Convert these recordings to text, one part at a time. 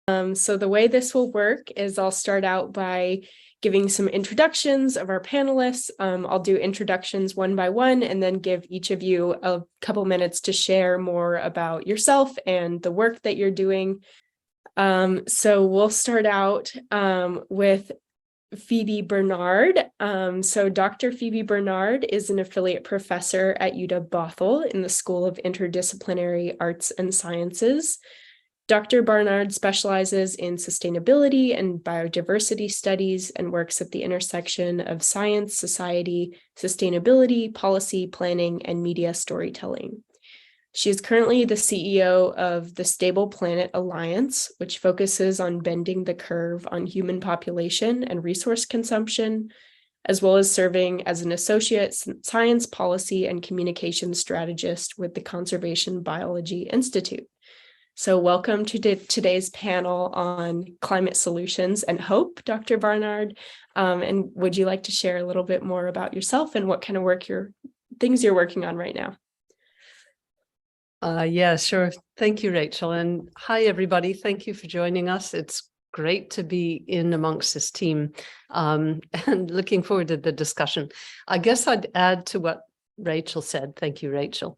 So the way this will work is I'll start out by giving some introductions of our panelists. I'll do introductions one by one and then give each of you a couple minutes to share more about yourself and the work that you're doing. So we'll start out with Phoebe Barnard. So Dr. Phoebe Barnard is an affiliate professor at UW Bothell in the School of Interdisciplinary Arts and Sciences. Dr. Barnard specializes in sustainability and biodiversity studies and works at the intersection of science, society, sustainability, policy, planning, and media storytelling. She is currently the CEO of the Stable Planet Alliance, which focuses on bending the curve on human population and resource consumption, as well as serving as an associate science policy and communication strategist with the Conservation Biology Institute. So welcome to today's panel on climate solutions and hope, Dr. Barnard. And would you like to share a little bit more about yourself and what kind of things you're working on right now? Yeah, sure. Thank you, Rachel. And hi, everybody. Thank you for joining us. It's great to be in amongst this team and looking forward to the discussion. I guess I'd add to what Rachel said. Thank you, Rachel.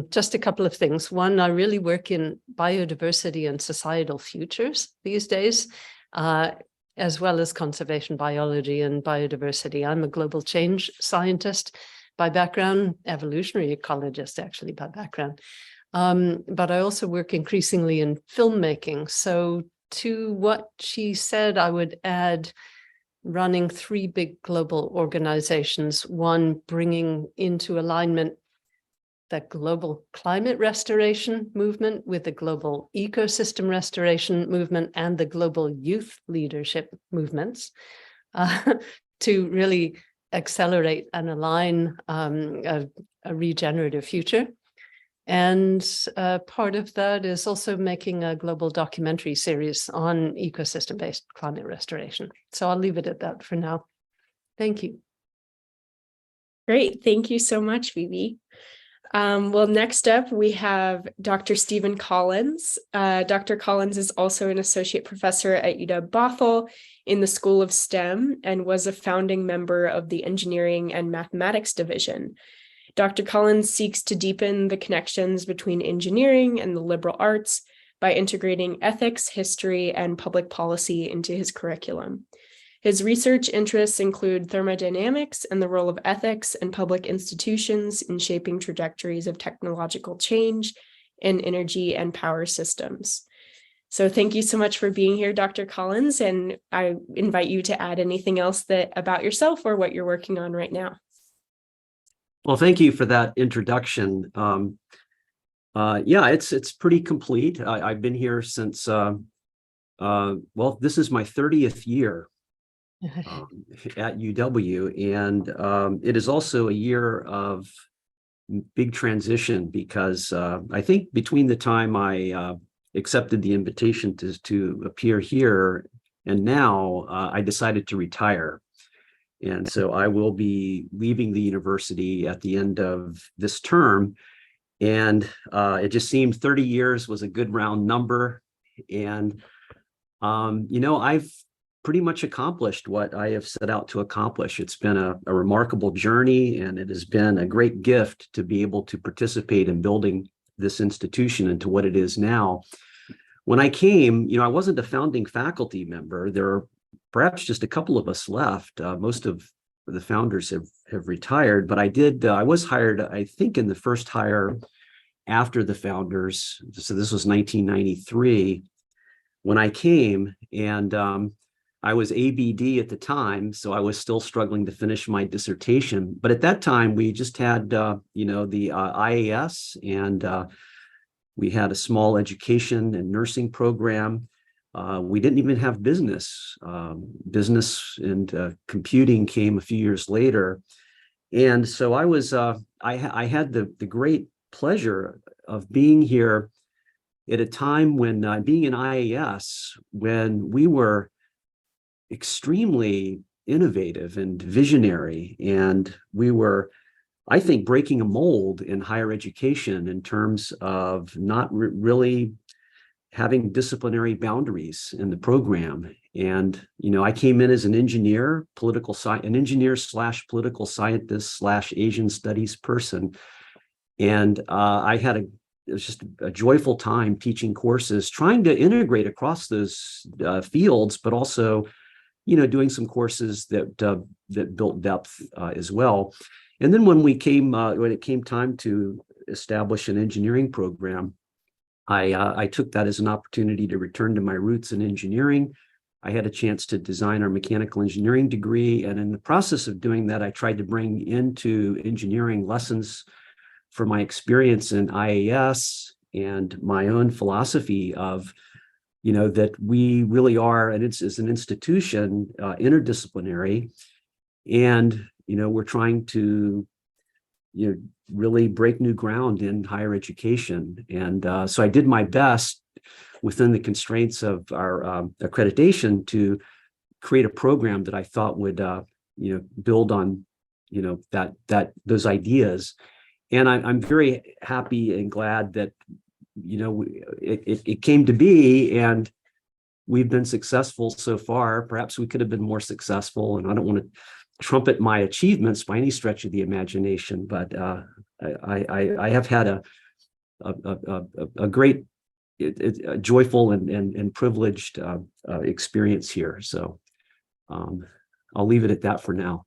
Just a couple of things. One, I really work in biodiversity and societal futures these days, as well as conservation biology and biodiversity. I'm a global change scientist by background, evolutionary ecologist actually by background. But I also work increasingly in filmmaking. So to what she said, I would add running 3 big global organizations, one bringing into alignment the global climate restoration movement with the global ecosystem restoration movement and the global youth leadership movements to really accelerate and align a regenerative future. And part of that is also making a global documentary series on ecosystem-based climate restoration. So I'll leave it at that for now. Thank you. Great. Thank you so much, Phoebe. Well, next up, we have Dr. Stephen Collins. Dr. Collins is also an associate professor at UW Bothell in the School of STEM and was a founding member of the Engineering and Mathematics Division. Dr. Collins seeks to deepen the connections between engineering and the liberal arts by integrating ethics, history, and public policy into his curriculum. His research interests include thermodynamics and the role of ethics and public institutions in shaping trajectories of technological change in energy and power systems. So thank you so much for being here, Dr. Collins, and I invite you to add anything else about yourself or what you're working on right now. Well, thank you for that introduction. Yeah, it's pretty complete. I've been here since, well, this is my 30th year at UW, and it is also a year of big transition because I think between the time I accepted the invitation to appear here and now I decided to retire. And so I will be leaving the university at the end of this term. And it just seemed 30 years was a good round number. And, you know, I've pretty much accomplished what I have set out to accomplish. It's been a remarkable journey, and it has been a great gift to be able to participate in building this institution into what it is now. When I came, you know, I wasn't a founding faculty member. There are perhaps just a couple of us left. Most of the founders have retired, but I was hired, I think, in the first hire after the founders. So this was 1993 when I came, and I was ABD at the time, so I was still struggling to finish my dissertation. But at that time, we just had, you know, the IAS, and we had a small education and nursing program. We didn't even have business. Business and computing came a few years later. And so I was, I had the great pleasure of being here at a time when being in IAS, when we were extremely innovative and visionary, and we were, I think, breaking a mold in higher education in terms of not really having disciplinary boundaries in the program. And, I came in as an engineer, an engineer / political scientist / Asian studies person. And it was just a joyful time teaching courses, trying to integrate across those fields, but also, doing some courses that built depth as well. And then when it came time to establish an engineering program, I took that as an opportunity to return to my roots in engineering. I had a chance to design our mechanical engineering degree. And in the process of doing that, I tried to bring into engineering lessons from my experience in IAS and my own philosophy of, that we really are, and it's as an institution, interdisciplinary. And, we're trying to, really break new ground in higher education. And so I did my best within the constraints of our accreditation to create a program that I thought would, build on, those ideas. And I'm very happy and glad that, it came to be, and we've been successful so far. Perhaps we could have been more successful, and I don't want to trumpet my achievements by any stretch of the imagination, but I have had a great, joyful and privileged experience here. So I'll leave it at that for now.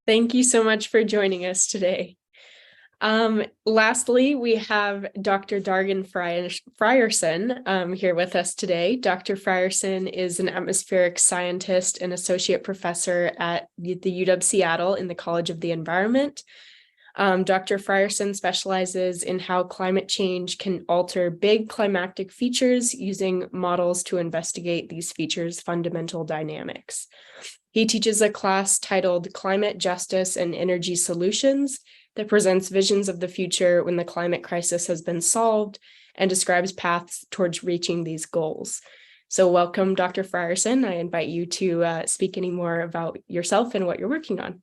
Thank you so much for joining us today. Lastly, we have Dr. Dargan Frierson here with us today. Dr. Frierson is an atmospheric scientist and associate professor at the UW Seattle in the College of the Environment. Dr. Frierson specializes in how climate change can alter big climatic features using models to investigate these features' fundamental dynamics. He teaches a class titled Climate Justice and Energy Solutions that presents visions of the future when the climate crisis has been solved and describes paths towards reaching these goals. So welcome, Dr. Frierson. I invite you to speak any more about yourself and what you're working on.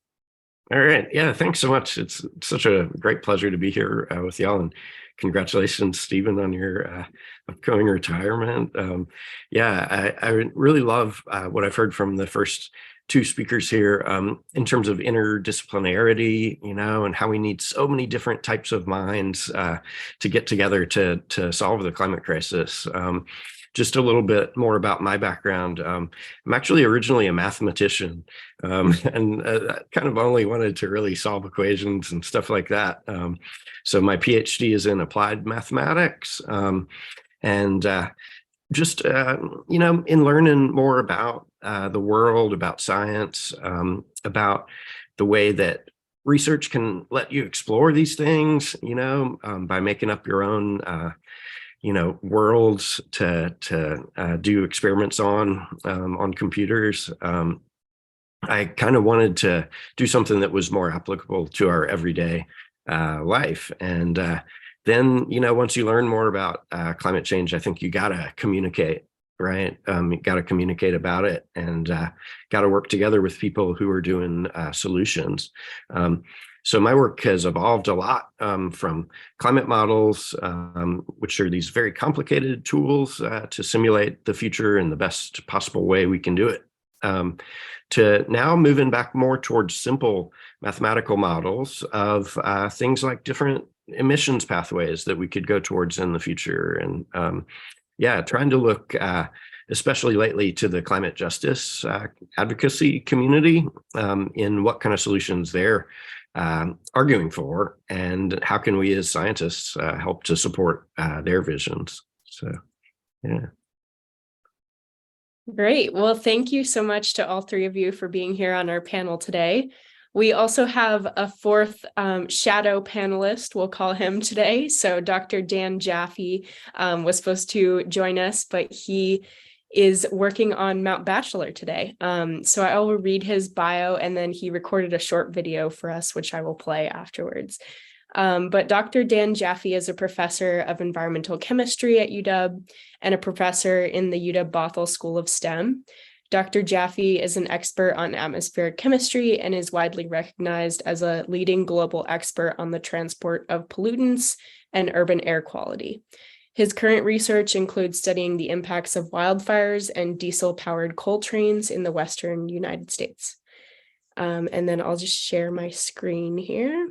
All right. Yeah, thanks so much. It's such a great pleasure to be here with y'all. And congratulations, Stephen, on your upcoming retirement. I really love what I've heard from the first two speakers here in terms of interdisciplinarity, and how we need so many different types of minds to get together to solve the climate crisis. Just a little bit more about my background. I'm actually originally a mathematician and kind of only wanted to really solve equations and stuff like that. So my PhD is in applied mathematics. Just in learning more about the world, about science, about the way that research can let you explore these things, by making up your own worlds to do experiments on computers. I kind of wanted to do something that was more applicable to our everyday life. And then, once you learn more about climate change, I think you got to communicate, right? You got to communicate about it, and got to work together with people who are doing solutions. So my work has evolved a lot from climate models, which are these very complicated tools to simulate the future in the best possible way we can do it, to now moving back more towards simple mathematical models of things like different emissions pathways that we could go towards in the future. And trying to look especially lately to the climate justice advocacy community in what kind of solutions they're arguing for, and how can we as scientists help to support their visions. So, yeah. Great. Well, thank you so much to all three of you for being here on our panel today. We also have a fourth shadow panelist, we'll call him today. So Dr. Dan Jaffe was supposed to join us, but he is working on Mount Bachelor today. So I will read his bio, and then he recorded a short video for us, which I will play afterwards. But Dr. Dan Jaffe is a professor of environmental chemistry at UW and a professor in the UW Bothell School of STEM. Dr. Jaffe is an expert on atmospheric chemistry and is widely recognized as a leading global expert on the transport of pollutants and urban air quality. His current research includes studying the impacts of wildfires and diesel-powered coal trains in the Western United States. And then I'll just share my screen here.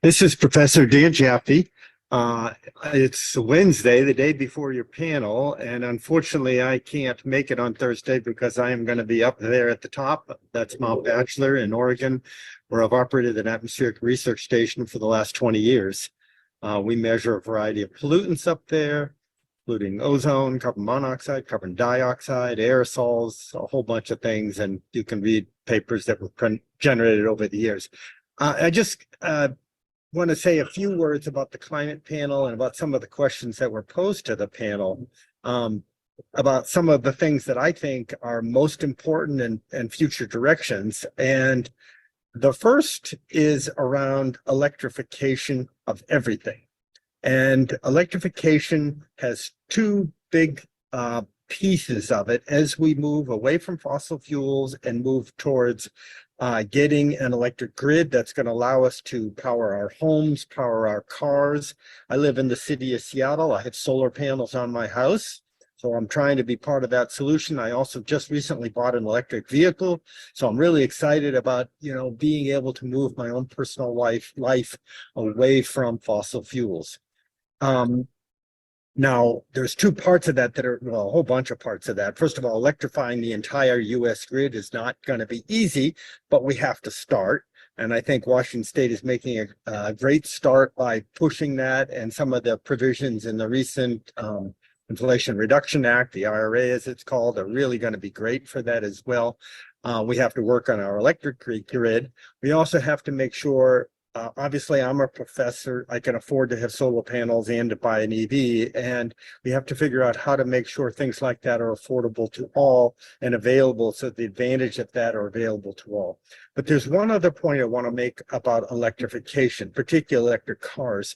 This is Professor Dan Jaffe. It's Wednesday, the day before your panel, and unfortunately I can't make it on Thursday because I am going to be up there at the top. That's Mount Bachelor in Oregon, where I've operated an atmospheric research station for the last 20 years. We measure a variety of pollutants up there, including ozone, carbon monoxide, carbon dioxide, aerosols, a whole bunch of things, and you can read papers that were generated over the years. I just want to say a few words about the climate panel and about some of the questions that were posed to the panel, about some of the things that I think are most important and future directions. And the first is around electrification of everything. And electrification has two big pieces of it as we move away from fossil fuels and move towards getting an electric grid that's going to allow us to power our homes, power our cars. I live in the city of Seattle. I have solar panels on my house, so I'm trying to be part of that solution. I also just recently bought an electric vehicle, so I'm really excited about, being able to move my own personal life away from fossil fuels. Now, there's two parts of that a whole bunch of parts of that. First of all, electrifying the entire U.S. grid is not going to be easy, but we have to start. And I think Washington State is making a great start by pushing that, and some of the provisions in the recent Inflation Reduction Act, the IRA as it's called, are really going to be great for that as well. We have to work on our electric grid. We also have to make sure, obviously, I'm a professor. I can afford to have solar panels and to buy an EV, and we have to figure out how to make sure things like that are affordable to all and available, so the advantage of that are available to all. But there's one other point I want to make about electrification, particularly electric cars.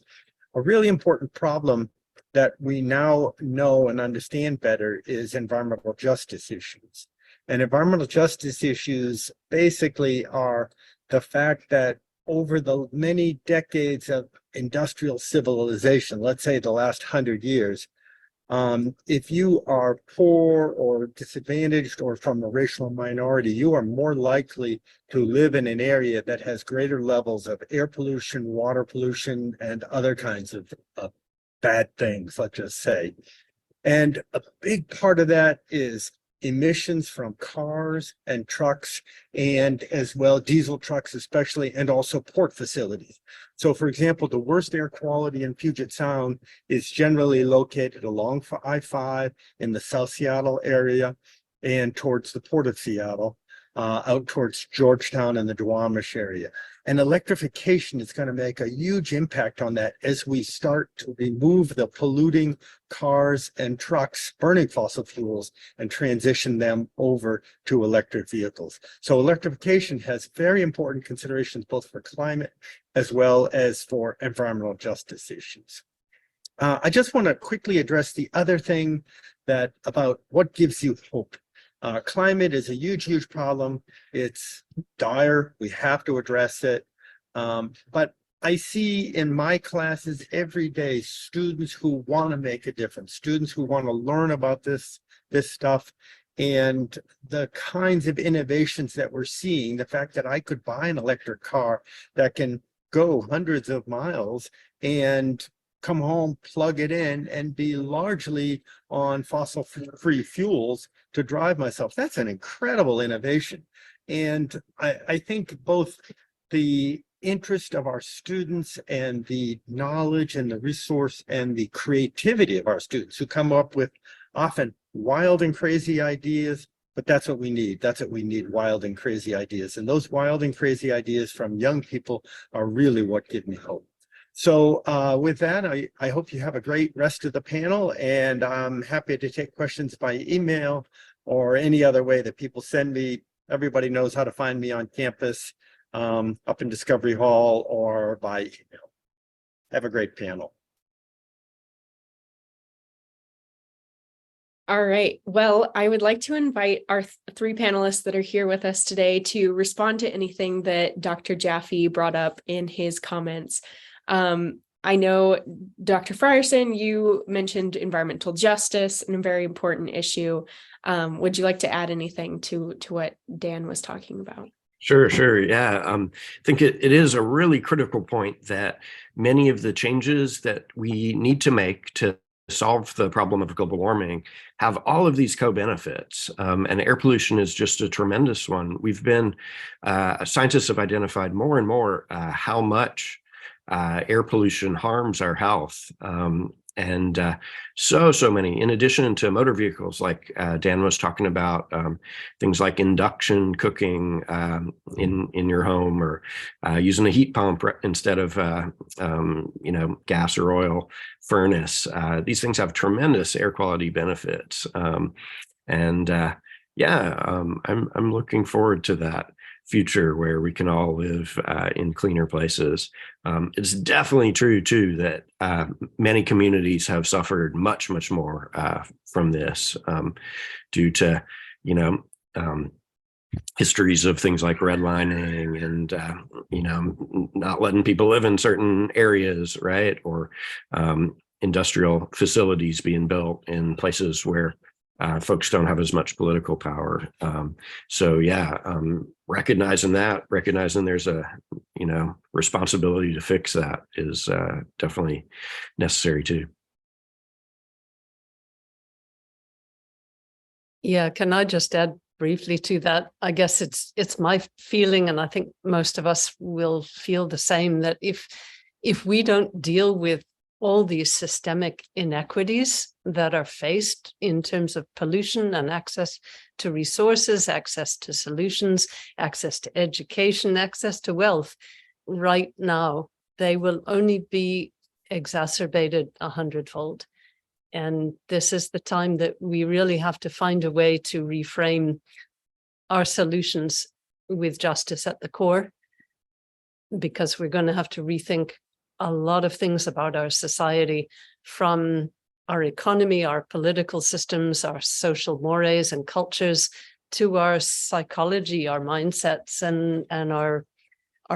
A really important problem that we now know and understand better is environmental justice issues. And environmental justice issues basically are the fact that over the many decades of industrial civilization, let's say the last 100 years, if you are poor or disadvantaged or from a racial minority, you are more likely to live in an area that has greater levels of air pollution, water pollution, and other kinds of bad things, let's just say. And a big part of that is emissions from cars and trucks, and as well diesel trucks especially, and also port facilities. So for example, the worst air quality in Puget Sound is generally located along I-5 in the South Seattle area and towards the Port of Seattle, out towards Georgetown and the Duwamish area. And electrification is going to make a huge impact on that as we start to remove the polluting cars and trucks burning fossil fuels and transition them over to electric vehicles. So electrification has very important considerations both for climate as well as for environmental justice issues. I just want to quickly address the other thing about what gives you hope. Climate is a huge problem. It's dire. We have to address it. But I see in my classes every day students who want to make a difference, students who want to learn about this stuff, and the kinds of innovations that we're seeing. The fact that I could buy an electric car that can go hundreds of miles and come home, plug it in, and be largely on fossil-free fuels to drive myself. That's an incredible innovation. And I think both the interest of our students and the knowledge and the resource and the creativity of our students, who come up with often wild and crazy ideas, but that's what we need. That's what we need, wild and crazy ideas. And those wild and crazy ideas from young people are really what give me hope. So with that, I hope you have a great rest of the panel, and I'm happy to take questions by email or any other way that people send me. Everybody knows how to find me on campus, up in Discovery Hall, or by email. have a great panel. All right. Well, I would like to invite our three panelists that are here with us today to respond to anything that Dr. Jaffe brought up in his comments. I know, Dr. Frierson, you mentioned environmental justice and a very important issue. Would you like to add anything to what Dan was talking about? Sure. Yeah. I think it is a really critical point that many of the changes that we need to make to solve the problem of global warming have all of these co-benefits. And air pollution is just a tremendous one. We've been, scientists have identified more and more how much air pollution harms our health. And so many, in addition to motor vehicles, like Dan was talking about, things like induction cooking in your home, or using a heat pump instead of gas or oil furnace. These things have tremendous air quality benefits, I'm looking forward to that future where we can all live in cleaner places. It's definitely true too that many communities have suffered much more from this due to histories of things like redlining and not letting people live in certain areas, right? Or industrial facilities being built in places where folks don't have as much political power. Recognizing there's a, responsibility to fix that is definitely necessary too. Yeah, can I just add briefly to that? I guess it's my feeling, and I think most of us will feel the same, that if we don't deal with all these systemic inequities that are faced in terms of pollution and access to resources, access to solutions, access to education, access to wealth, right now, they will only be exacerbated 100-fold. And this is the time that we really have to find a way to reframe our solutions with justice at the core, because we're going to have to rethink a lot of things about our society, from our economy, our political systems, our social mores and cultures, to our psychology, our mindsets, and our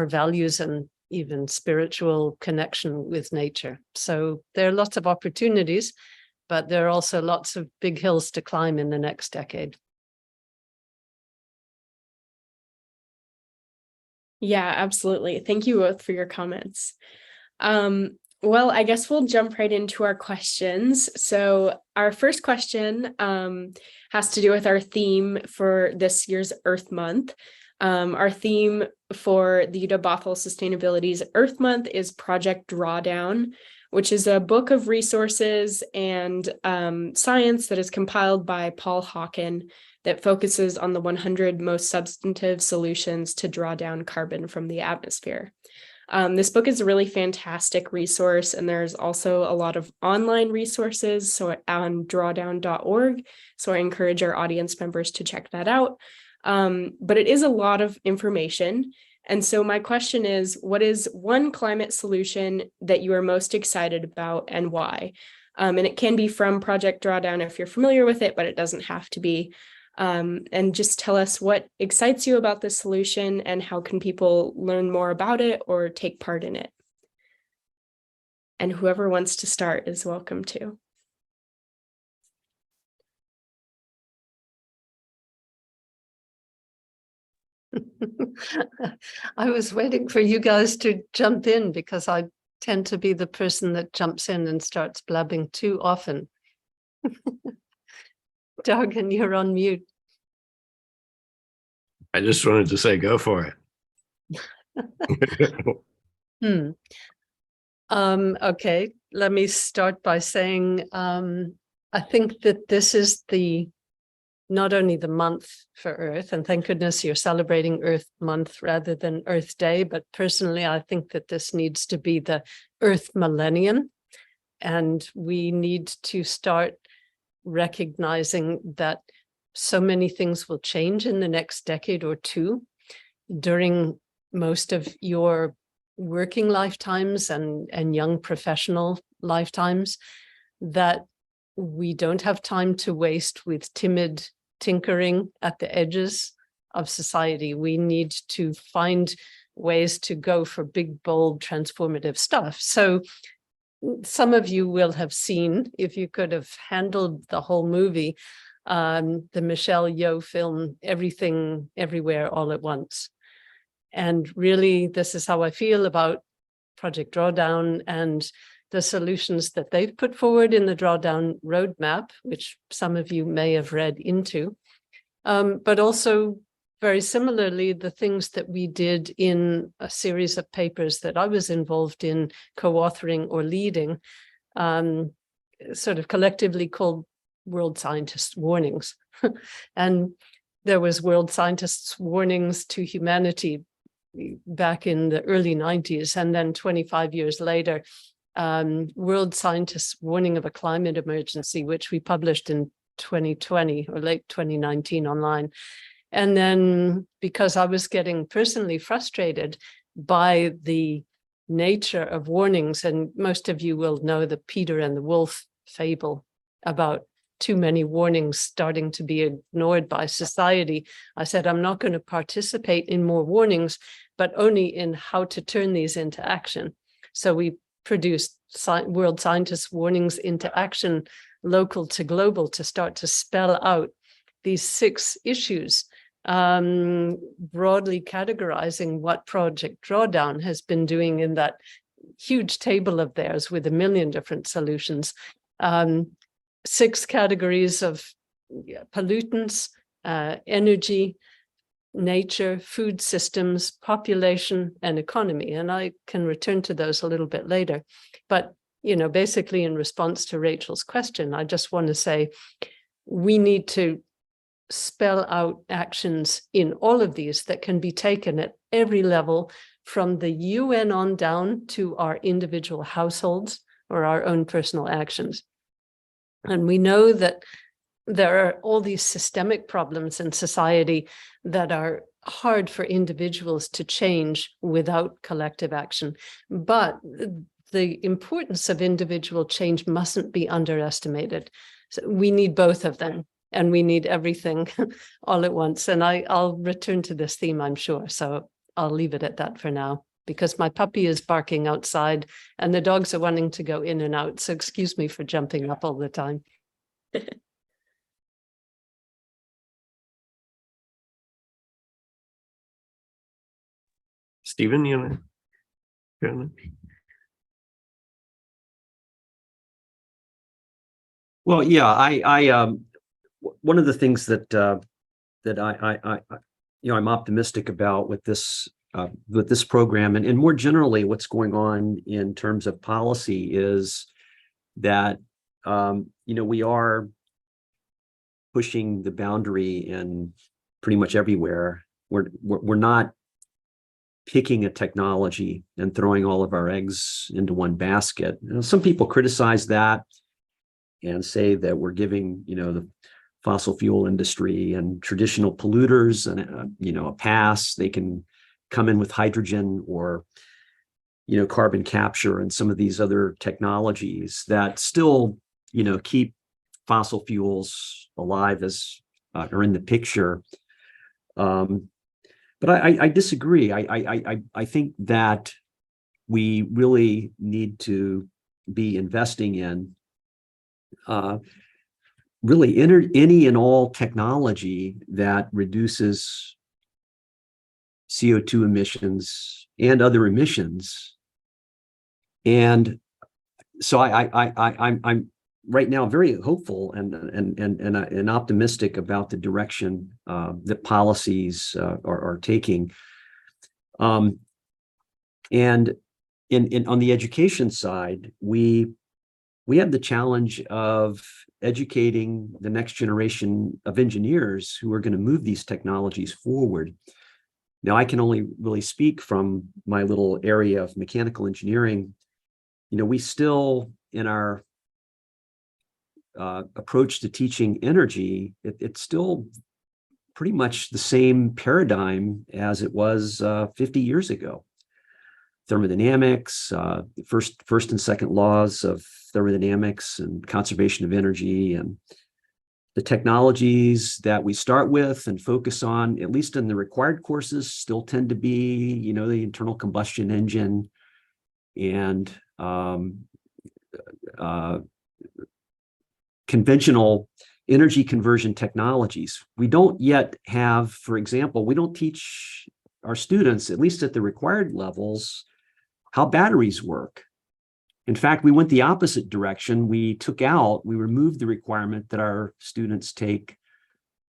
values, and even spiritual connection with nature. So there are lots of opportunities, but there are also lots of big hills to climb in the next decade. Yeah, absolutely. Thank you both for your comments. Well, I guess we'll jump right into our questions. So our first question has to do with our theme for this year's Earth Month. Our theme for the UW Bothell Sustainability's Earth Month is Project Drawdown, which is a book of resources and science that is compiled by Paul Hawken that focuses on the 100 most substantive solutions to draw down carbon from the atmosphere. This book is a really fantastic resource, and there's also a lot of online resources, so on drawdown.org. So I encourage our audience members to check that out. But it is a lot of information. And so my question is, what is one climate solution that you are most excited about and why? And it can be from Project Drawdown if you're familiar with it, but it doesn't have to be. And just tell us what excites you about this solution and how can people learn more about it or take part in it. And whoever wants to start is welcome to. I was waiting for you guys to jump in, because I tend to be the person that jumps in and starts blabbing too often. Dargan, you're on mute. I just wanted to say, go for it. Okay, let me start by saying I think that this is not only the month for Earth, and thank goodness you're celebrating Earth Month rather than Earth Day, but personally I think that this needs to be the Earth Millennium, and we need to start recognizing that so many things will change in the next decade or two. During most of your working lifetimes and young professional lifetimes, that we don't have time to waste with timid tinkering at the edges of society. We need to find ways to go for big, bold, transformative stuff. So some of you will have seen, if you could have handled the whole movie, the Michelle Yeoh film, Everything, Everywhere, All at Once. And really, this is how I feel about Project Drawdown and the solutions that they've put forward in the Drawdown roadmap, which some of you may have read into, but also very similarly, the things that we did in a series of papers that I was involved in co-authoring or leading, sort of collectively called World Scientists' Warnings. And there was World Scientists' Warnings to Humanity back in the early 90s. And then 25 years later, World Scientists' Warning of a Climate Emergency, which we published in 2020 or late 2019 online. And then because I was getting personally frustrated by the nature of warnings, and most of you will know the Peter and the Wolf fable about too many warnings starting to be ignored by society, I said, I'm not going to participate in more warnings, but only in how to turn these into action. So we produced World Scientists' Warnings into Action, local to global, to start to spell out these 6 issues, broadly categorizing what Project Drawdown has been doing in that huge table of theirs with 1 million different solutions. 6 categories of pollutants, energy, nature, food systems, population, and economy. And I can return to those a little bit later. But, you know, basically in response to Rachel's question, I just want to say we need to spell out actions in all of these that can be taken at every level, from the UN on down to our individual households or our own personal actions. And we know that there are all these systemic problems in society that are hard for individuals to change without collective action. But the importance of individual change mustn't be underestimated. So we need both of them, and we need everything all at once. And I'll return to this theme, I'm sure. So I'll leave it at that for now, because my puppy is barking outside and the dogs are wanting to go in and out. So excuse me for jumping up all the time. Stephen, you want to? Well, yeah, one of the things that I'm optimistic about with this program, and more generally what's going on in terms of policy, is that we are pushing the boundary in pretty much everywhere. We're not picking a technology and throwing all of our eggs into one basket. Some people criticize that and say that we're giving the fossil fuel industry and traditional polluters and a pass. They can come in with hydrogen or carbon capture and some of these other technologies that still keep fossil fuels alive as are in the picture. But I disagree. I think that we really need to be investing in really any and all technology that reduces CO2 emissions and other emissions. And so I'm right now very hopeful and optimistic about the direction that policies are taking. And on the education side, we have the challenge of educating the next generation of engineers who are going to move these technologies forward. Now, I can only really speak from my little area of mechanical engineering. We still, in our approach to teaching energy, it's still pretty much the same paradigm as it was 50 years ago. thermodynamics, first and second laws of thermodynamics and conservation of energy, and the technologies that we start with and focus on, at least in the required courses, still tend to be, the internal combustion engine and conventional energy conversion technologies. We don't yet have, for example, we don't teach our students, at least at the required levels, how batteries work. In fact, we went the opposite direction. We removed the requirement that our students take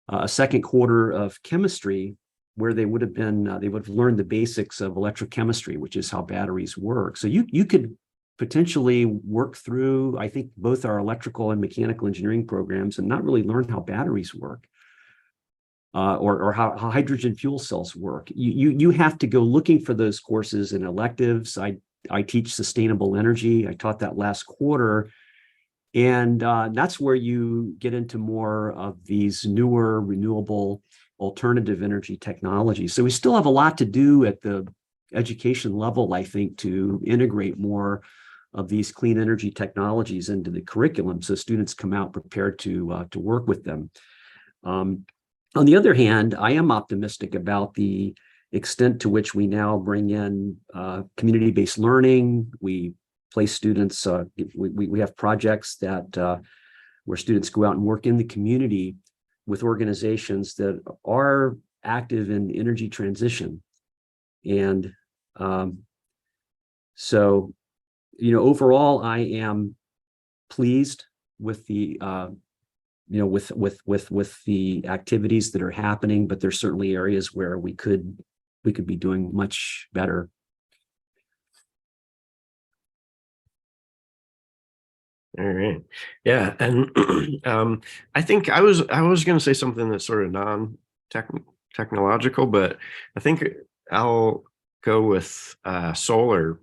a second quarter of chemistry, where they would have learned the basics of electrochemistry, which is how batteries work. So you could potentially work through, I think, both our electrical and mechanical engineering programs and not really learn how batteries work, or how hydrogen fuel cells work. You have to go looking for those courses in electives. I teach sustainable energy. I taught that last quarter. And that's where you get into more of these newer, renewable, alternative energy technologies. So we still have a lot to do at the education level, I think, to integrate more of these clean energy technologies into the curriculum, so students come out prepared to work with them. On the other hand, I am optimistic about the extent to which we now bring in community-based learning. We place students, we have projects that where students go out and work in the community with organizations that are active in energy transition. And so, overall, I am pleased with the with the activities that are happening, but there's certainly areas where we could be doing much better. All right. Yeah. And I think I was going to say something that's sort of non-technological, but I think I'll go with solar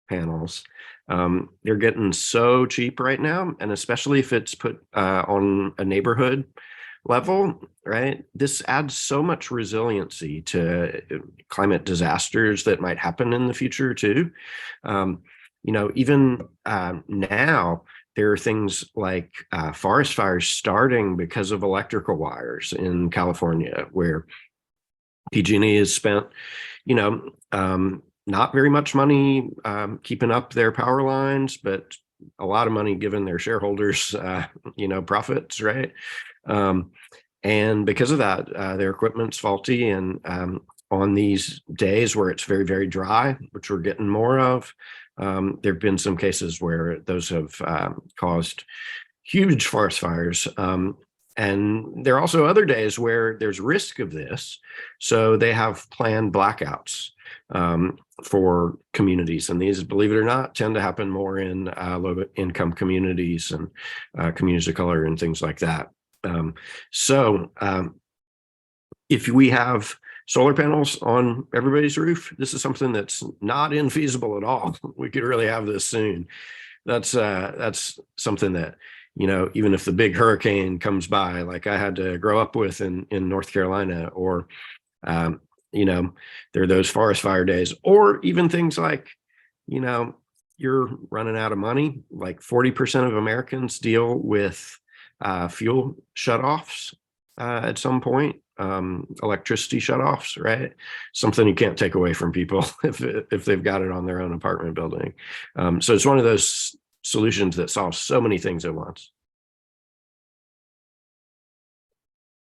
panels. They're getting so cheap right now, and especially if it's put on a neighborhood level, right? This adds so much resiliency to climate disasters that might happen in the future too. Even now, there are things like forest fires starting because of electrical wires in California, where PG&E has spent, not very much money keeping up their power lines, but a lot of money given their shareholders, profits, right? And because of that, their equipment's faulty. And on these days where it's very, very dry, which we're getting more of, there have been some cases where those have caused huge forest fires. And there are also other days where there's risk of this. So they have planned blackouts for communities. And these, believe it or not, tend to happen more in low income communities and communities of color and things like that. So if we have solar panels on everybody's roof, this is something that's not infeasible at all. We could really have this soon. That's something that, even if the big hurricane comes by, like I had to grow up with in North Carolina, or, there are those forest fire days, or even things like, you're running out of money. Like 40% of Americans deal with fuel shutoffs at some point, electricity shutoffs, right? Something you can't take away from people if they've got it on their own apartment building. So it's one of those solutions that solves so many things at once.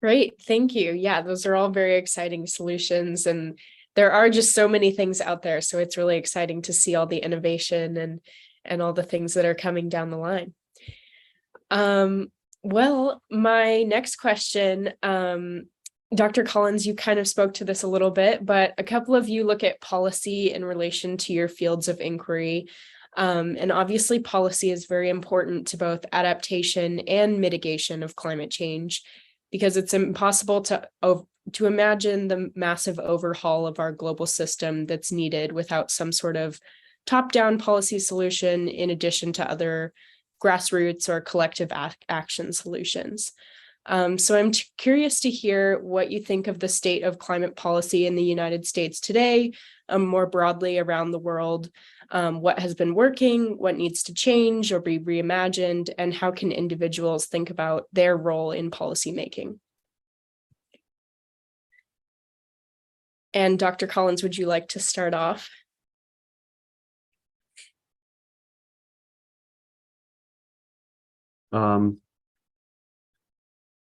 Great, thank you. Yeah, those are all very exciting solutions, and there are just so many things out there. So it's really exciting to see all the innovation and all the things that are coming down the line. Well, my next question, Dr. Collins, you kind of spoke to this a little bit, but a couple of you look at policy in relation to your fields of inquiry. And obviously policy is very important to both adaptation and mitigation of climate change, because it's impossible to imagine the massive overhaul of our global system that's needed without some sort of top-down policy solution, in addition to other grassroots or collective action solutions. So I'm curious to hear what you think of the state of climate policy in the United States today, more broadly around the world, what has been working, what needs to change or be reimagined, and how can individuals think about their role in policymaking. And Dr. Collins, would you like to start off?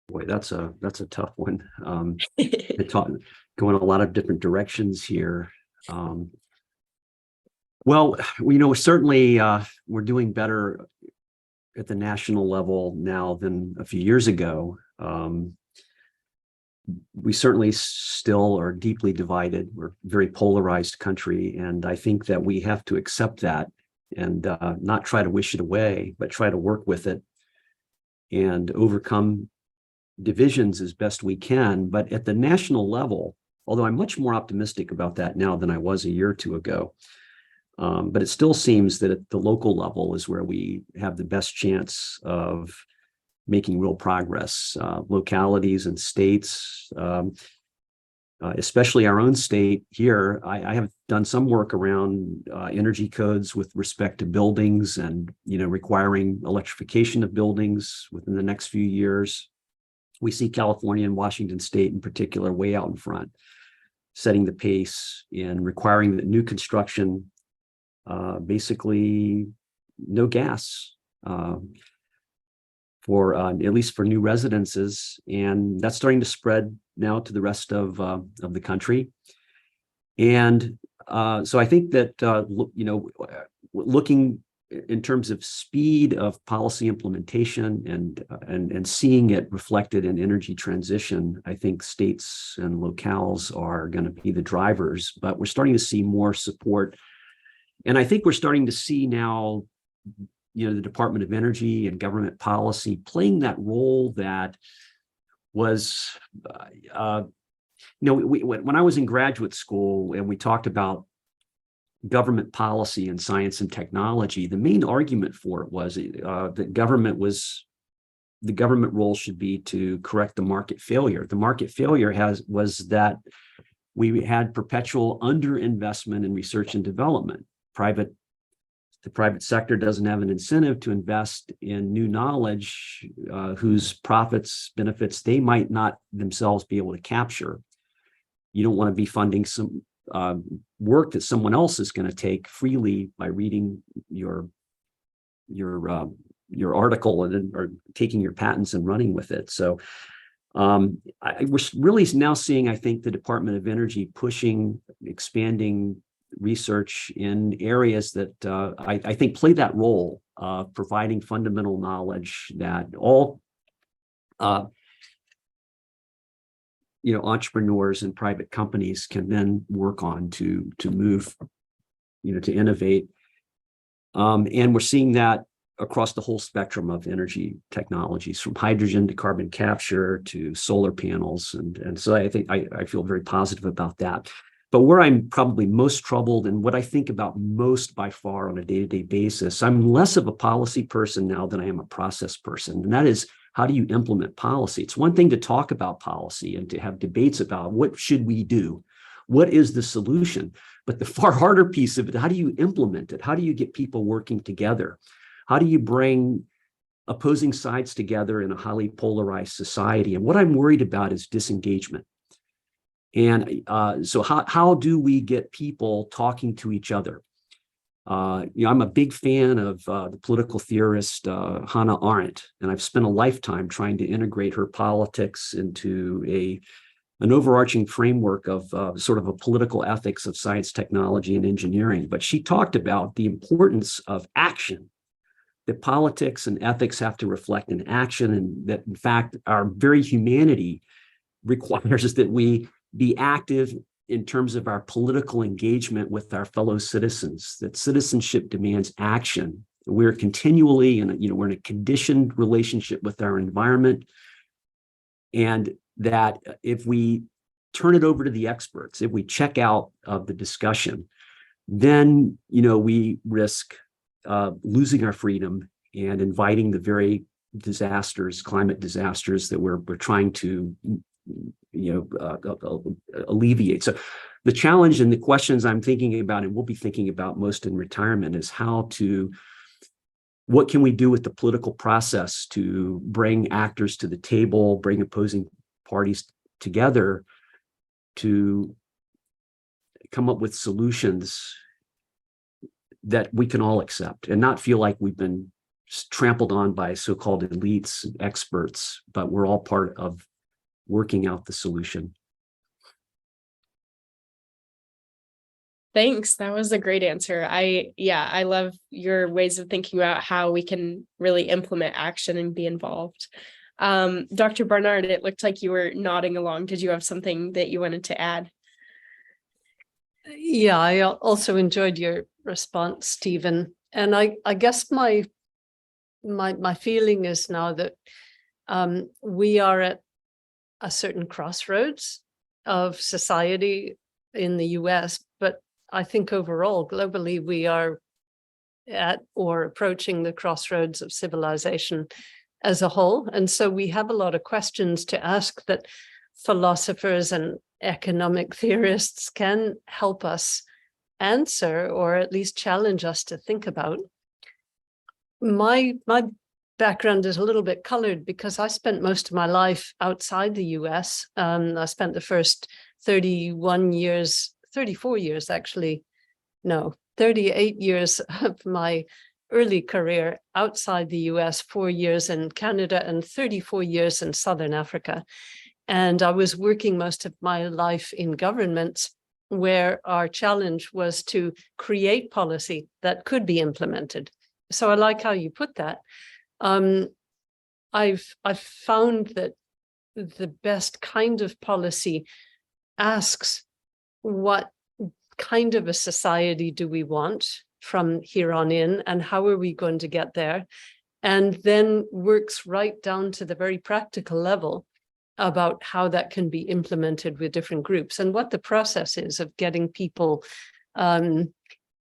Boy, that's a tough one. Going a lot of different directions here. Well, certainly we're doing better at the national level now than a few years ago. We certainly still are deeply divided. We're a very polarized country, and I think that we have to accept that and not try to wish it away, but try to work with it and overcome divisions as best we can. But at the national level, although I'm much more optimistic about that now than I was a year or two ago, but it still seems that at the local level is where we have the best chance of making real progress. Localities and states, especially our own state here, I have done some work around energy codes with respect to buildings and requiring electrification of buildings within the next few years. We see California and Washington State in particular way out in front, setting the pace in requiring that new construction, basically no gas for at least for new residences, and that's starting to spread now to the rest of the country. And so I think that looking in terms of speed of policy implementation and seeing it reflected in energy transition, I think states and locales are going to be the drivers, but we're starting to see more support. And I think we're starting to see now, the Department of Energy and government policy playing that role that was, when I was in graduate school and we talked about government policy in science and technology, the main argument for it was that the government role should be to correct the market failure. The market failure was that we had perpetual underinvestment in research and development. The private sector doesn't have an incentive to invest in new knowledge whose benefits they might not themselves be able to capture. You don't want to be funding some work that someone else is going to take freely by reading your article or taking your patents and running with it. So we're really now seeing, I think, the Department of Energy expanding research in areas that I think play that role of providing fundamental knowledge that all entrepreneurs and private companies can then work on to move, to innovate. And we're seeing that across the whole spectrum of energy technologies, from hydrogen to carbon capture to solar panels. And so I think I feel very positive about that. But where I'm probably most troubled and what I think about most by far on a day-to-day basis, I'm less of a policy person now than I am a process person. And that is, how do you implement policy? It's one thing to talk about policy and to have debates about what should we do? What is the solution? But the far harder piece of it, how do you implement it? How do you get people working together? How do you bring opposing sides together in a highly polarized society? And what I'm worried about is disengagement. And so how do we get people talking to each other? I'm a big fan of the political theorist Hannah Arendt, and I've spent a lifetime trying to integrate her politics into an overarching framework of sort of a political ethics of science, technology, and engineering. But she talked about the importance of action, that politics and ethics have to reflect an action, and that, in fact, our very humanity requires that we be active in terms of our political engagement with our fellow citizens, that citizenship demands action. We're continually, we're in a conditioned relationship with our environment. And that if we turn it over to the experts, if we check out of the discussion, then, we risk losing our freedom and inviting the very climate disasters that we're trying to alleviate. So the challenge and the questions I'm thinking about, and we'll be thinking about most in retirement, is what can we do with the political process to bring actors to the table, bring opposing parties together to come up with solutions that we can all accept and not feel like we've been trampled on by so-called elites, experts, but we're all part of working out the solution. Thanks. That was a great answer. I love your ways of thinking about how we can really implement action and be involved. Dr. Barnard, it looked like you were nodding along. Did you have something that you wanted to add? Yeah, I also enjoyed your response, Stephen. And I guess my feeling is now that we are at a certain crossroads of society in the US, but I think overall, globally, we are at or approaching the crossroads of civilization as a whole. And so we have a lot of questions to ask that philosophers and economic theorists can help us answer, or at least challenge us to think about. My background is a little bit colored because I spent most of my life outside the US. I spent the first 38 years of my early career outside the US, 4 years in Canada and 34 years in Southern Africa. And I was working most of my life in governments where our challenge was to create policy that could be implemented. So I like how you put that. I've found that the best kind of policy asks, what kind of a society do we want from here on in, and how are we going to get there? And then works right down to the very practical level about how that can be implemented with different groups and what the process is of getting people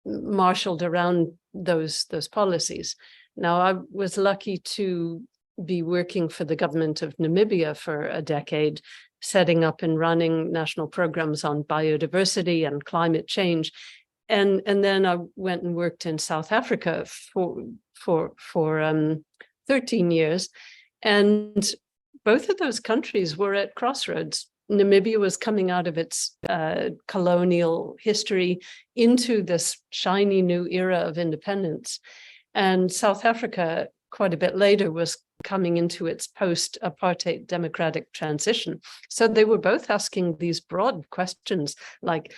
marshaled around those policies. Now, I was lucky to be working for the government of Namibia for a decade, setting up and running national programs on biodiversity and climate change. And then I went and worked in South Africa for 13 years. And both of those countries were at crossroads. Namibia was coming out of its colonial history into this shiny new era of independence. And South Africa, quite a bit later, was coming into its post-apartheid democratic transition. So they were both asking these broad questions, like,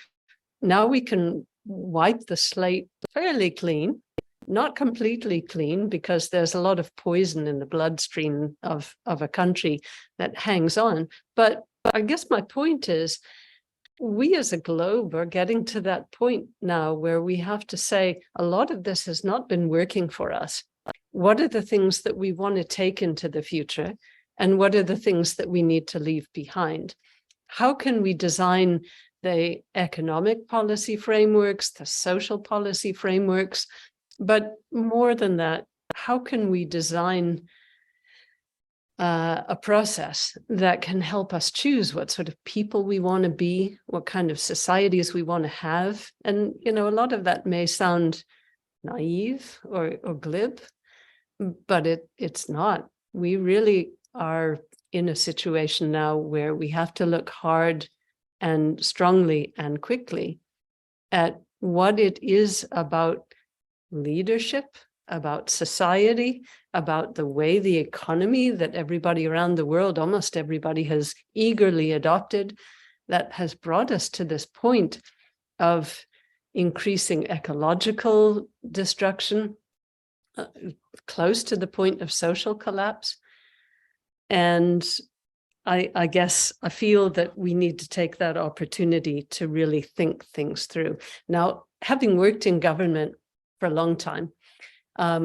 now we can wipe the slate fairly clean, not completely clean, because there's a lot of poison in the bloodstream of a country that hangs on. But I guess my point is, we as a globe are getting to that point now where we have to say, a lot of this has not been working for us. What are the things that we want to take into the future? And what are the things that we need to leave behind? How can we design the economic policy frameworks, the social policy frameworks? But more than that, how can we design a process that can help us choose what sort of people we want to be, what kind of societies we want to have? And, a lot of that may sound naive or glib, but it's not. We really are in a situation now where we have to look hard and strongly and quickly at what it is about leadership, about society, about the way the economy that everybody around the world, almost everybody, has eagerly adopted, that has brought us to this point of increasing ecological destruction, close to the point of social collapse. And I guess I feel that we need to take that opportunity to really think things through. Now, having worked in government for a long time,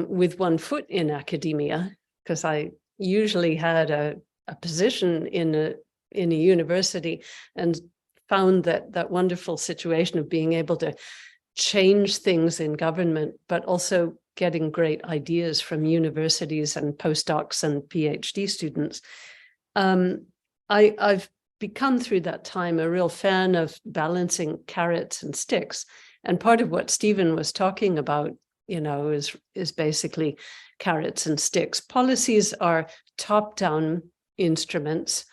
with one foot in academia, because I usually had a position in a university, and found that wonderful situation of being able to change things in government, but also getting great ideas from universities and postdocs and PhD students. I've become through that time a real fan of balancing carrots and sticks. And part of what Stephen was talking about, is basically carrots and sticks. Policies are top-down instruments,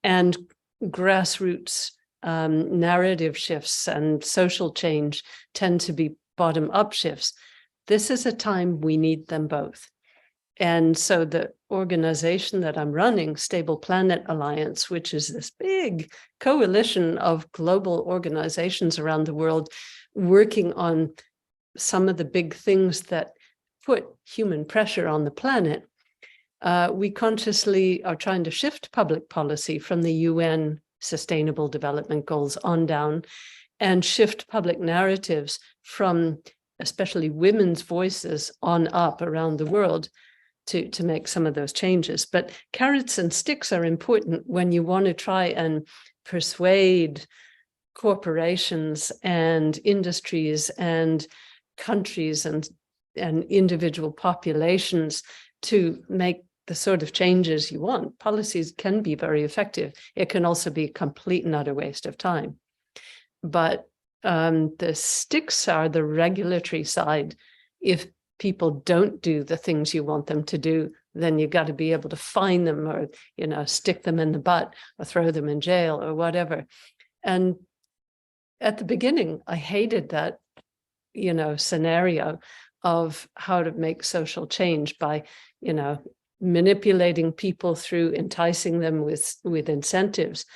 and grassroots narrative shifts and social change tend to be bottom-up shifts. This is a time we need them both. And so the organization that I'm running, Stable Planet Alliance, which is this big coalition of global organizations around the world working on some of the big things that put human pressure on the planet, we consciously are trying to shift public policy from the UN Sustainable Development Goals on down, and shift public narratives from especially women's voices on up around the world to make some of those changes. But carrots and sticks are important when you want to try and persuade corporations and industries and countries and individual populations to make the sort of changes you want. Policies can be very effective. It can also be a complete and utter waste of time. But the sticks are the regulatory side. If people don't do the things you want them to do, then you've got to be able to fine them or, stick them in the butt or throw them in jail or whatever. And at the beginning, I hated that, scenario of how to make social change by, manipulating people through enticing them with incentives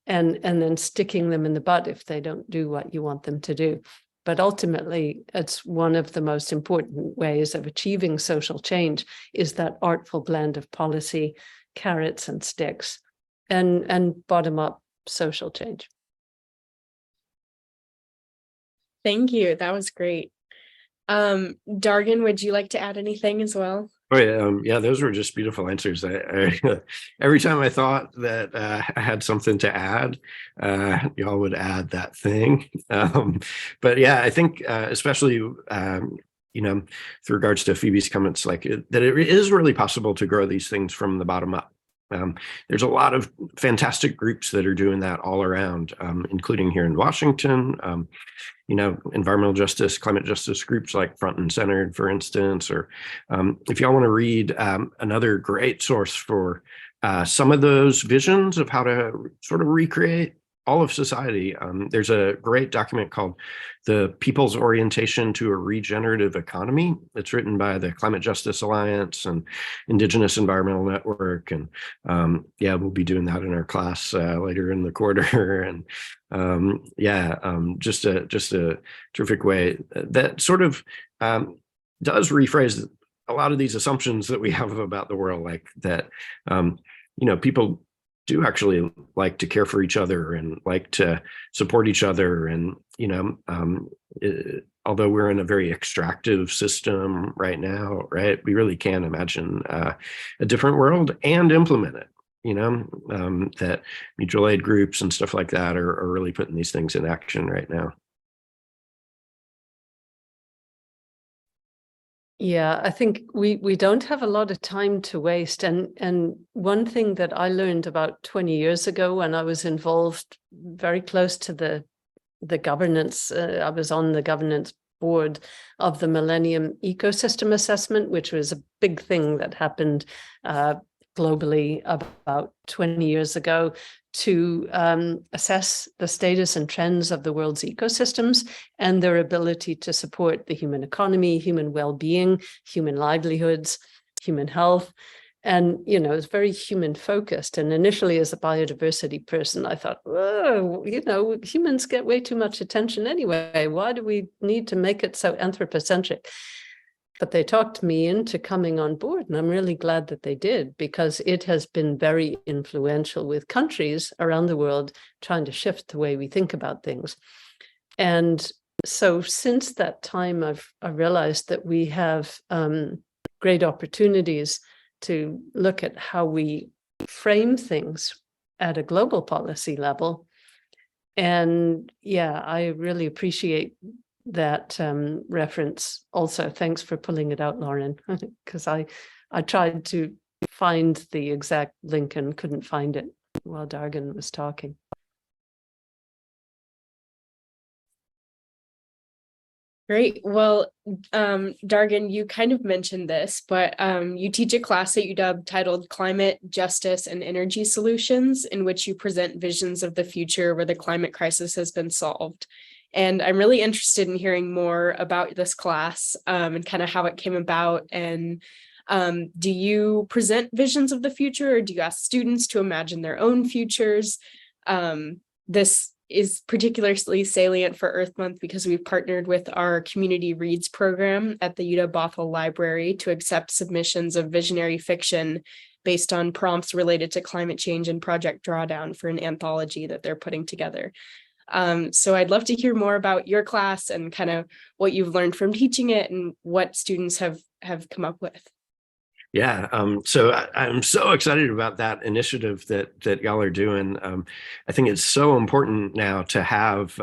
and then sticking them in the butt if they don't do what you want them to do. But ultimately, it's one of the most important ways of achieving social change is that artful blend of policy, carrots and sticks, and bottom-up social change. Thank you. That was great. Dargan, would you like to add anything as well? Oh yeah, those were just beautiful answers. I every time I thought that I had something to add, y'all would add that thing. But yeah, I think especially with regards to Phoebe's comments, that it is really possible to grow these things from the bottom up. There's a lot of fantastic groups that are doing that all around, including here in Washington. Environmental justice, climate justice groups like Front and Centered, for instance, or if y'all want to read another great source for some of those visions of how to sort of recreate all of society, there's a great document called The People's Orientation to a Regenerative Economy. It's written by the Climate Justice Alliance and Indigenous Environmental Network. And we'll be doing that in our class later in the quarter. And just a terrific way that sort of does rephrase a lot of these assumptions that we have about the world, like that, people do actually like to care for each other and like to support each other. And, although we're in a very extractive system right now, right, we really can imagine a different world and implement it, that mutual aid groups and stuff like that are really putting these things in action right now. Yeah, I think we don't have a lot of time to waste. And one thing that I learned about 20 years ago when I was involved very close to the governance, I was on the governance board of the Millennium Ecosystem Assessment, which was a big thing that happened globally about 20 years ago to assess the status and trends of the world's ecosystems and their ability to support the human economy, human well-being, human livelihoods, human health. And, it's very human focused. And initially as a biodiversity person, I thought, oh, humans get way too much attention anyway. Why do we need to make it so anthropocentric? But they talked me into coming on board, and I'm really glad that they did, because it has been very influential with countries around the world trying to shift the way we think about things. And so since that time, I've realized that we have great opportunities to look at how we frame things at a global policy level. And yeah, I really appreciate that reference also. Thanks for pulling it out, Lauren, because I tried to find the exact link and couldn't find it. while Dargan was talking. Great. Well, Dargan, you kind of mentioned this, but you teach a class at UW titled Climate, Justice, and Energy Solutions, in which you present visions of the future where the climate crisis has been solved. And I'm really interested in hearing more about this class and kind of how it came about. And do you present visions of the future, or do you ask students to imagine their own futures? This is particularly salient for Earth Month because we've partnered with our Community Reads program at the UW Bothell Library to accept submissions of visionary fiction based on prompts related to climate change and Project Drawdown for an anthology that they're putting together. So I'd love to hear more about your class and kind of what you've learned from teaching it and what students have come up with. Yeah, so I'm so excited about that initiative that y'all are doing. I think it's so important now to have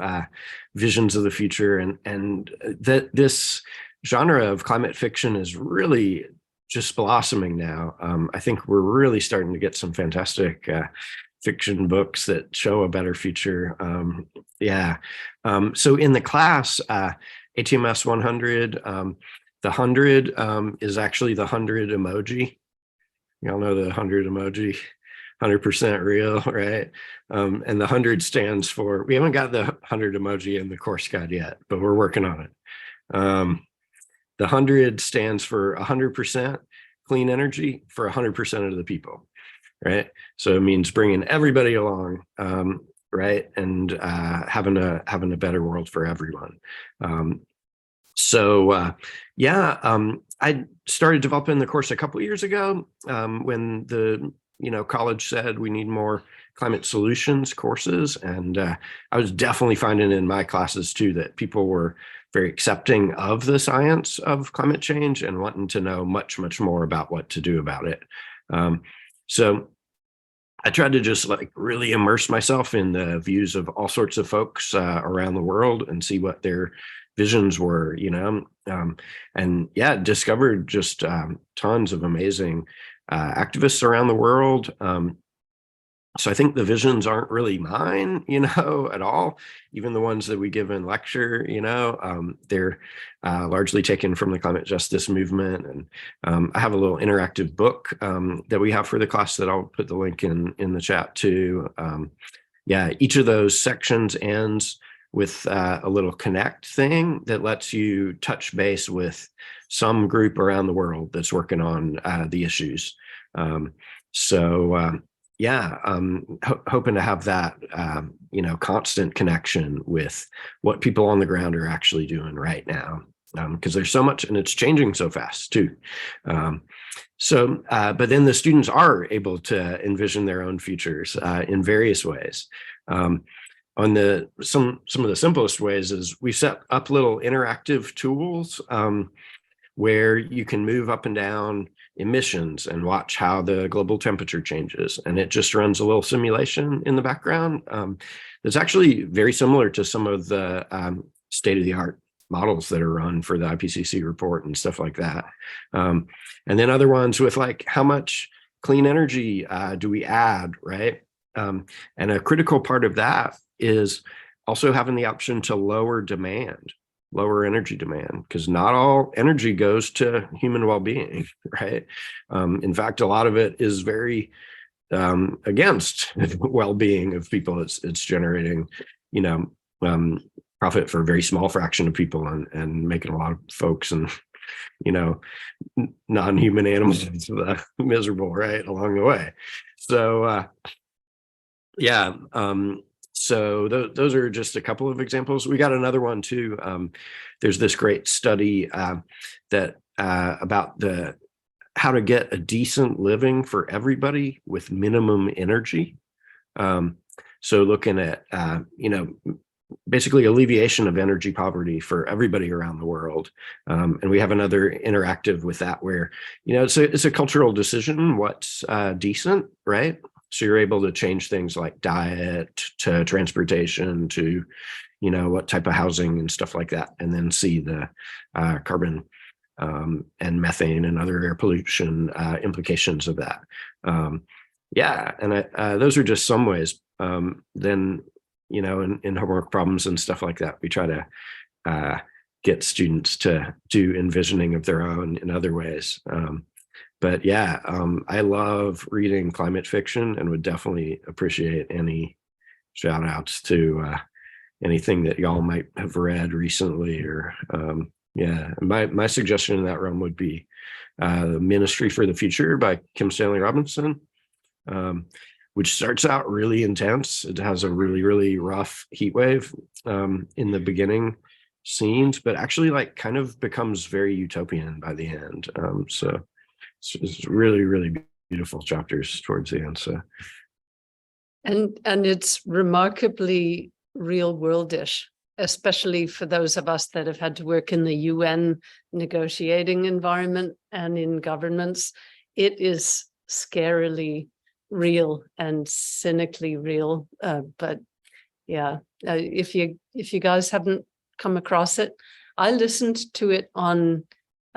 visions of the future, and that this genre of climate fiction is really just blossoming now. I think we're really starting to get some fantastic fiction books that show a better future. So in the class, ATMS 100, the 100 is actually the 100 emoji. Y'all know the 100 emoji, 100% real, right? And the 100 stands for, we haven't got the 100 emoji in the course guide yet, but we're working on it. The 100 stands for 100% clean energy for 100% of the people, right? So it means bringing everybody along, right? And having a better world for everyone. I started developing the course a couple of years ago when the college said we need more climate solutions courses, and I was definitely finding in my classes too that people were very accepting of the science of climate change and wanting to know much more about what to do about it. So I tried to just really immerse myself in the views of all sorts of folks around the world and see what their visions were, discovered just tons of amazing activists around the world. So I think the visions aren't really mine, at all. Even the ones that we give in lecture, they're largely taken from the climate justice movement. And I have a little interactive book that we have for the class that I'll put the link in the chat too. Each of those sections ends with a little connect thing that lets you touch base with some group around the world that's working on the issues. Hoping to have that, constant connection with what people on the ground are actually doing right now, because there's so much and it's changing so fast too. But then the students are able to envision their own futures in various ways. On some of the simplest ways is we set up little interactive tools where you can move up and down emissions and watch how the global temperature changes. And it just runs a little simulation in the background. That's actually very similar to some of the state-of-the-art models that are run for the IPCC report and stuff like that. And then other ones with how much clean energy do we add, right? And a critical part of that is also having the option to lower energy demand, because not all energy goes to human well-being, right? In fact, a lot of it is very against well-being of people. It's generating, profit for a very small fraction of people and making a lot of folks and, non-human animals miserable, right, along the way. So, so those are just a couple of examples. We got another one too. There's this great study that about how to get a decent living for everybody with minimum energy. So looking at basically alleviation of energy poverty for everybody around the world. And we have another interactive with that where it's a cultural decision what's decent, right? So you're able to change things like diet to transportation to, what type of housing and stuff like that, and then see the carbon and methane and other air pollution implications of that. Yeah, and those are just some ways. Then, in homework problems and stuff like that, we try to get students to do envisioning of their own in other ways. But yeah, I love reading climate fiction and would definitely appreciate any shout outs to anything that y'all might have read recently. Or yeah, my suggestion in that realm would be The Ministry for the Future by Kim Stanley Robinson, which starts out really intense. It has a really, really rough heat wave in the beginning scenes, but actually like kind of becomes very utopian by the end. So it's really, really beautiful chapters towards the end. So And it's remarkably real worldish, especially for those of us that have had to work in the UN negotiating environment and in governments. It is scarily real and cynically real. But yeah, if you guys haven't come across it, I listened to it on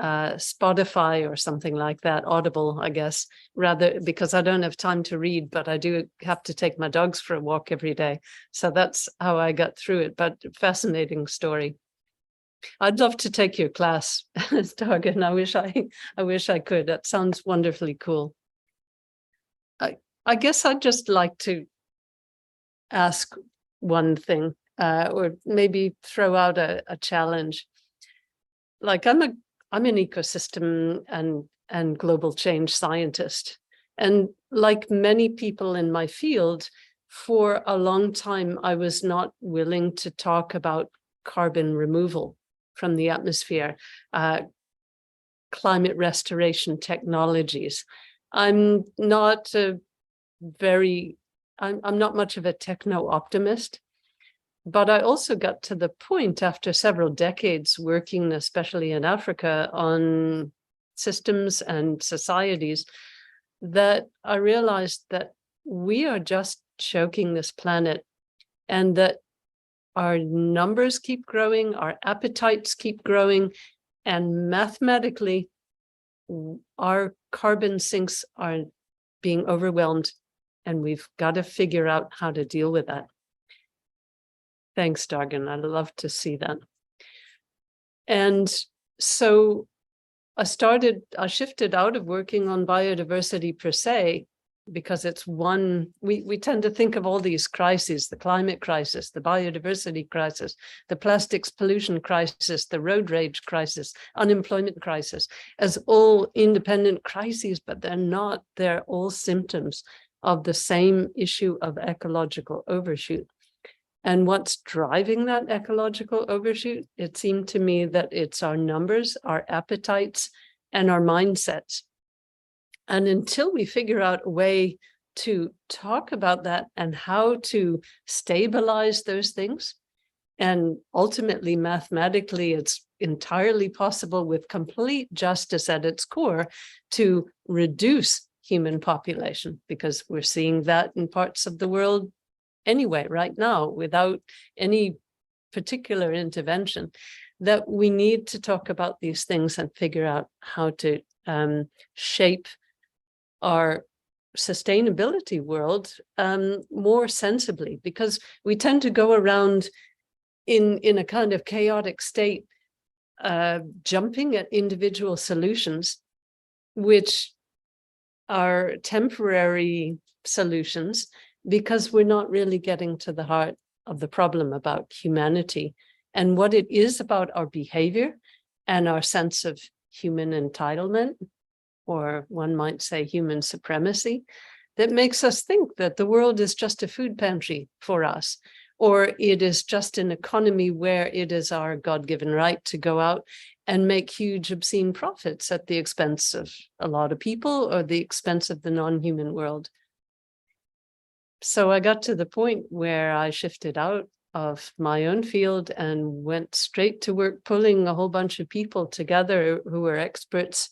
Spotify or something like that, Audible, I guess, rather, because I don't have time to read, but I do have to take my dogs for a walk every day. So that's how I got through it. But fascinating story. I'd love to take your class, Dargan. I wish I could. That sounds wonderfully cool. I guess I'd just like to ask one thing, or maybe throw out a challenge. Like I'm an ecosystem and global change scientist. And like many people in my field, for a long time, I was not willing to talk about carbon removal from the atmosphere, climate restoration technologies. I'm not much of a techno-optimist. But I also got to the point after several decades working, especially in Africa, on systems and societies, that I realized that we are just choking this planet, and that our numbers keep growing, our appetites keep growing, and mathematically, our carbon sinks are being overwhelmed, and we've got to figure out how to deal with that. Thanks, Dargan. I'd love to see that. And so I shifted out of working on biodiversity per se, because it's we tend to think of all these crises, the climate crisis, the biodiversity crisis, the plastics pollution crisis, the road rage crisis, unemployment crisis, as all independent crises, but they're not. They're all symptoms of the same issue of ecological overshoot. And what's driving that ecological overshoot? It seemed to me that it's our numbers, our appetites, and our mindsets. And until we figure out a way to talk about that and how to stabilize those things, and ultimately, mathematically, it's entirely possible with complete justice at its core to reduce human population, because we're seeing that in parts of the world anyway, right now, without any particular intervention, that we need to talk about these things and figure out how to shape our sustainability world more sensibly, because we tend to go around in a kind of chaotic state, jumping at individual solutions, which are temporary solutions, because we're not really getting to the heart of the problem about humanity and what it is about our behavior and our sense of human entitlement, or one might say human supremacy, that makes us think that the world is just a food pantry for us, or it is just an economy where it is our God-given right to go out and make huge obscene profits at the expense of a lot of people or the expense of the non-human world. So I got to the point where I shifted out of my own field and went straight to work pulling a whole bunch of people together who were experts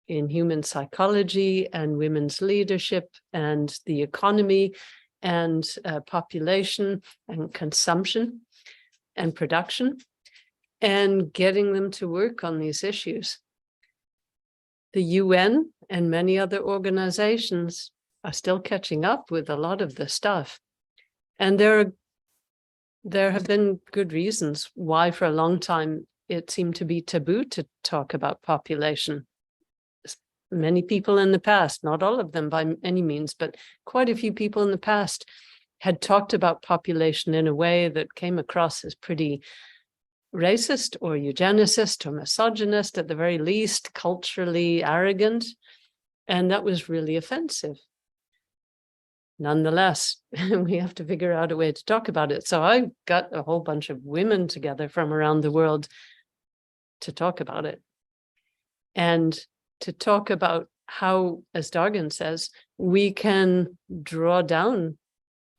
in human psychology and women's leadership and the economy and population and consumption and production, and getting them to work on these issues. The UN and many other organizations are still catching up with a lot of the stuff. And there have been good reasons why for a long time it seemed to be taboo to talk about population. Many people in the past, not all of them by any means, but quite a few people in the past had talked about population in a way that came across as pretty racist or eugenicist or misogynist, at the very least, culturally arrogant. And that was really offensive. Nonetheless, we have to figure out a way to talk about it. So I got a whole bunch of women together from around the world to talk about it. And to talk about how, as Dargan says, we can draw down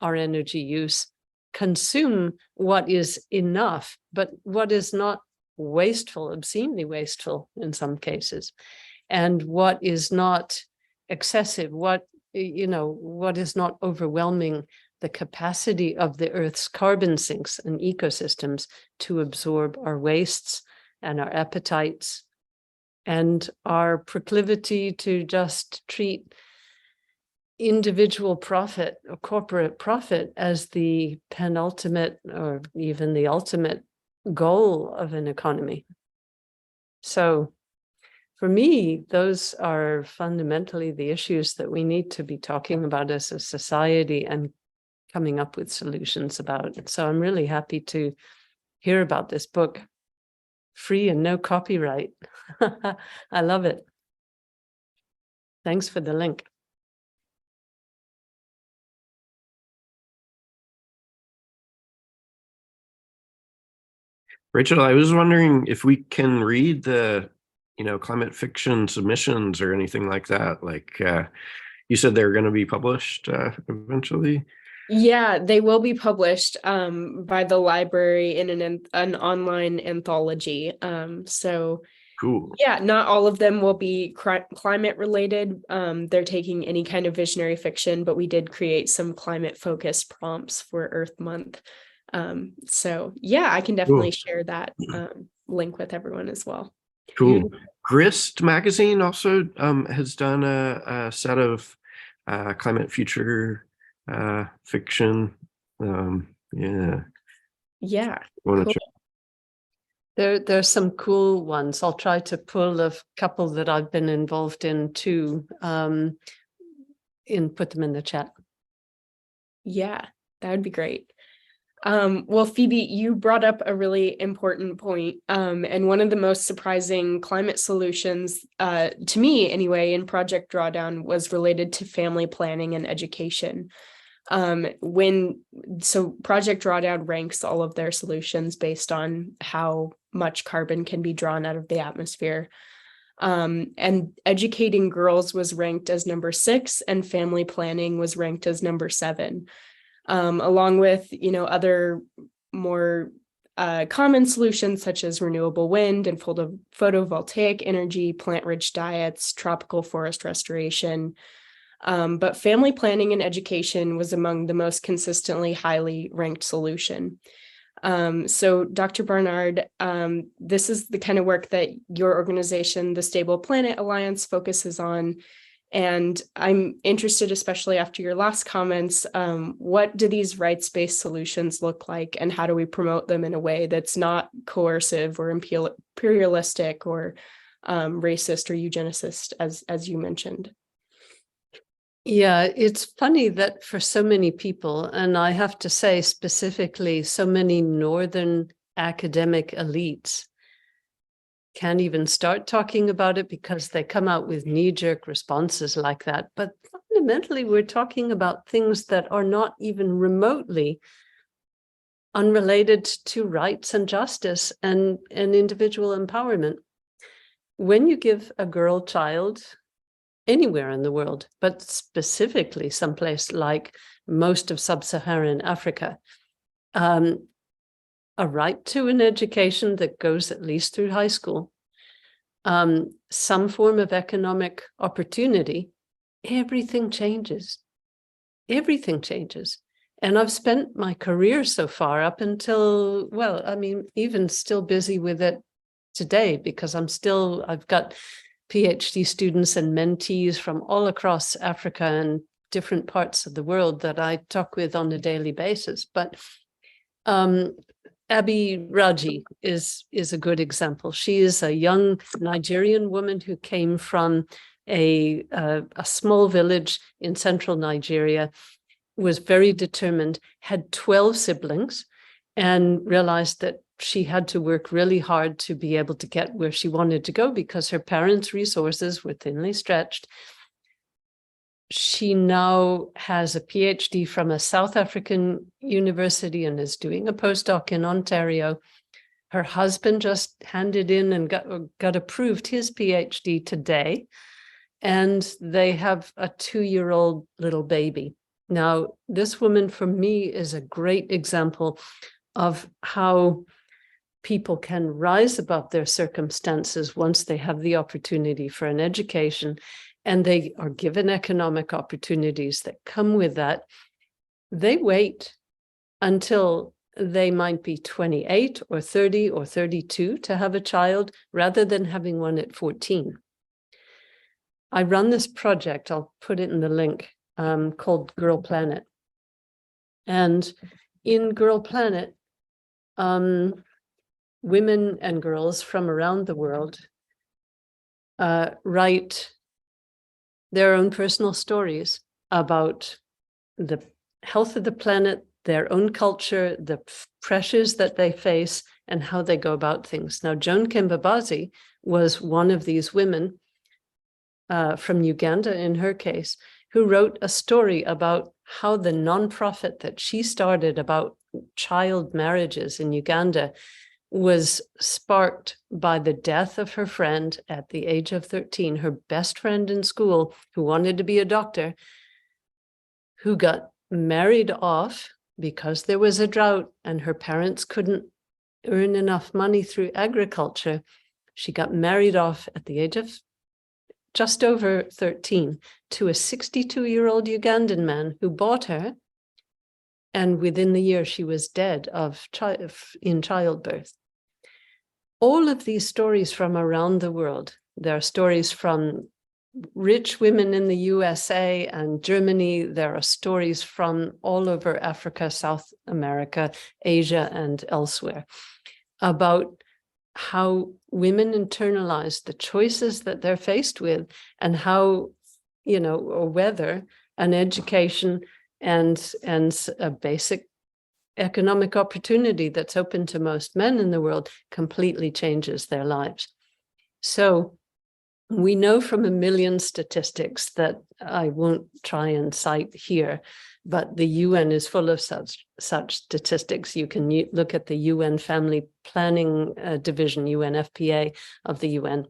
our energy use, consume what is enough, but what is not wasteful, obscenely wasteful in some cases, and what is not excessive, what is not overwhelming the capacity of the Earth's carbon sinks and ecosystems to absorb our wastes and our appetites and our proclivity to just treat individual profit or corporate profit as the penultimate or even the ultimate goal of an economy. So for me, those are fundamentally the issues that we need to be talking about as a society and coming up with solutions about. So I'm really happy to hear about this book. Free and no copyright. I love it. Thanks for the link. Rachel, I was wondering if we can read the, climate fiction submissions or anything like that. Like you said, they're going to be published eventually. Yeah, they will be published by the library in an online anthology. So Cool. yeah, not all of them will be climate related. They're taking any kind of visionary fiction, but we did create some climate focused prompts for Earth Month. So yeah, I can definitely share that link with everyone as well. Cool. Grist magazine also has done a set of climate future fiction. Yeah. Cool. There's some cool ones. I'll try to pull a couple that I've been involved in too, and put them in the chat. Yeah, that would be great. Well, Phoebe, you brought up a really important point. And one of the most surprising climate solutions, to me anyway, in Project Drawdown was related to family planning and education. So Project Drawdown ranks all of their solutions based on how much carbon can be drawn out of the atmosphere. And educating girls was ranked as number 6 and family planning was ranked as number 7. Along with, other more common solutions such as renewable wind and photovoltaic energy, plant-rich diets, tropical forest restoration. But family planning and education was among the most consistently highly ranked solution. So Dr. Barnard, this is the kind of work that your organization, the Stable Planet Alliance, focuses on. And I'm interested, especially after your last comments, what do these rights-based solutions look like and how do we promote them in a way that's not coercive or imperialistic or racist or eugenicist, as you mentioned? Yeah, it's funny that for so many people, and I have to say specifically so many Northern academic elites, can't even start talking about it because they come out with knee-jerk responses like that. But fundamentally, we're talking about things that are not even remotely unrelated to rights and justice and individual empowerment. When you give a girl child anywhere in the world, but specifically someplace like most of sub-Saharan Africa, a right to an education that goes at least through high school, some form of economic opportunity, everything changes. Everything changes. And I've spent my career so far up until, well, I mean, even still busy with it today because I've got PhD students and mentees from all across Africa and different parts of the world that I talk with on a daily basis. But Abby Raji is a good example. She is a young Nigerian woman who came from a small village in central Nigeria, was very determined, had 12 siblings, and realized that she had to work really hard to be able to get where she wanted to go because her parents' resources were thinly stretched. She now has a PhD from a South African university and is doing a postdoc in Ontario. Her husband just handed in and got approved his PhD today, and they have a 2-year-old little baby. Now, this woman for me is a great example of how people can rise above their circumstances once they have the opportunity for an education and they are given economic opportunities that come with that. They wait until they might be 28 or 30 or 32 to have a child rather than having one at 14. I run this project, I'll put it in the link, called Girl Planet. And in Girl Planet, women and girls from around the world write their own personal stories about the health of the planet, their own culture, the pressures that they face, and how they go about things. Now, Joan Kembabazi was one of these women from Uganda, in her case, who wrote a story about how the nonprofit that she started about child marriages in Uganda was sparked by the death of her friend at the age of 13, her best friend in school, who wanted to be a doctor, who got married off because there was a drought and her parents couldn't earn enough money through agriculture. She got married off at the age of just over 13 to a 62-year-old Ugandan man who bought her. And within the year, she was dead in childbirth. All of these stories from around the world, there are stories from rich women in the USA and Germany. There are stories from all over Africa, South America, Asia, and elsewhere about how women internalize the choices that they're faced with and how, or whether an education and a basic economic opportunity that's open to most men in the world completely changes their lives. So we know from a million statistics that I won't try and cite here, but the UN is full of such statistics. You can look at the UN Family Planning Division, UNFPA of the UN.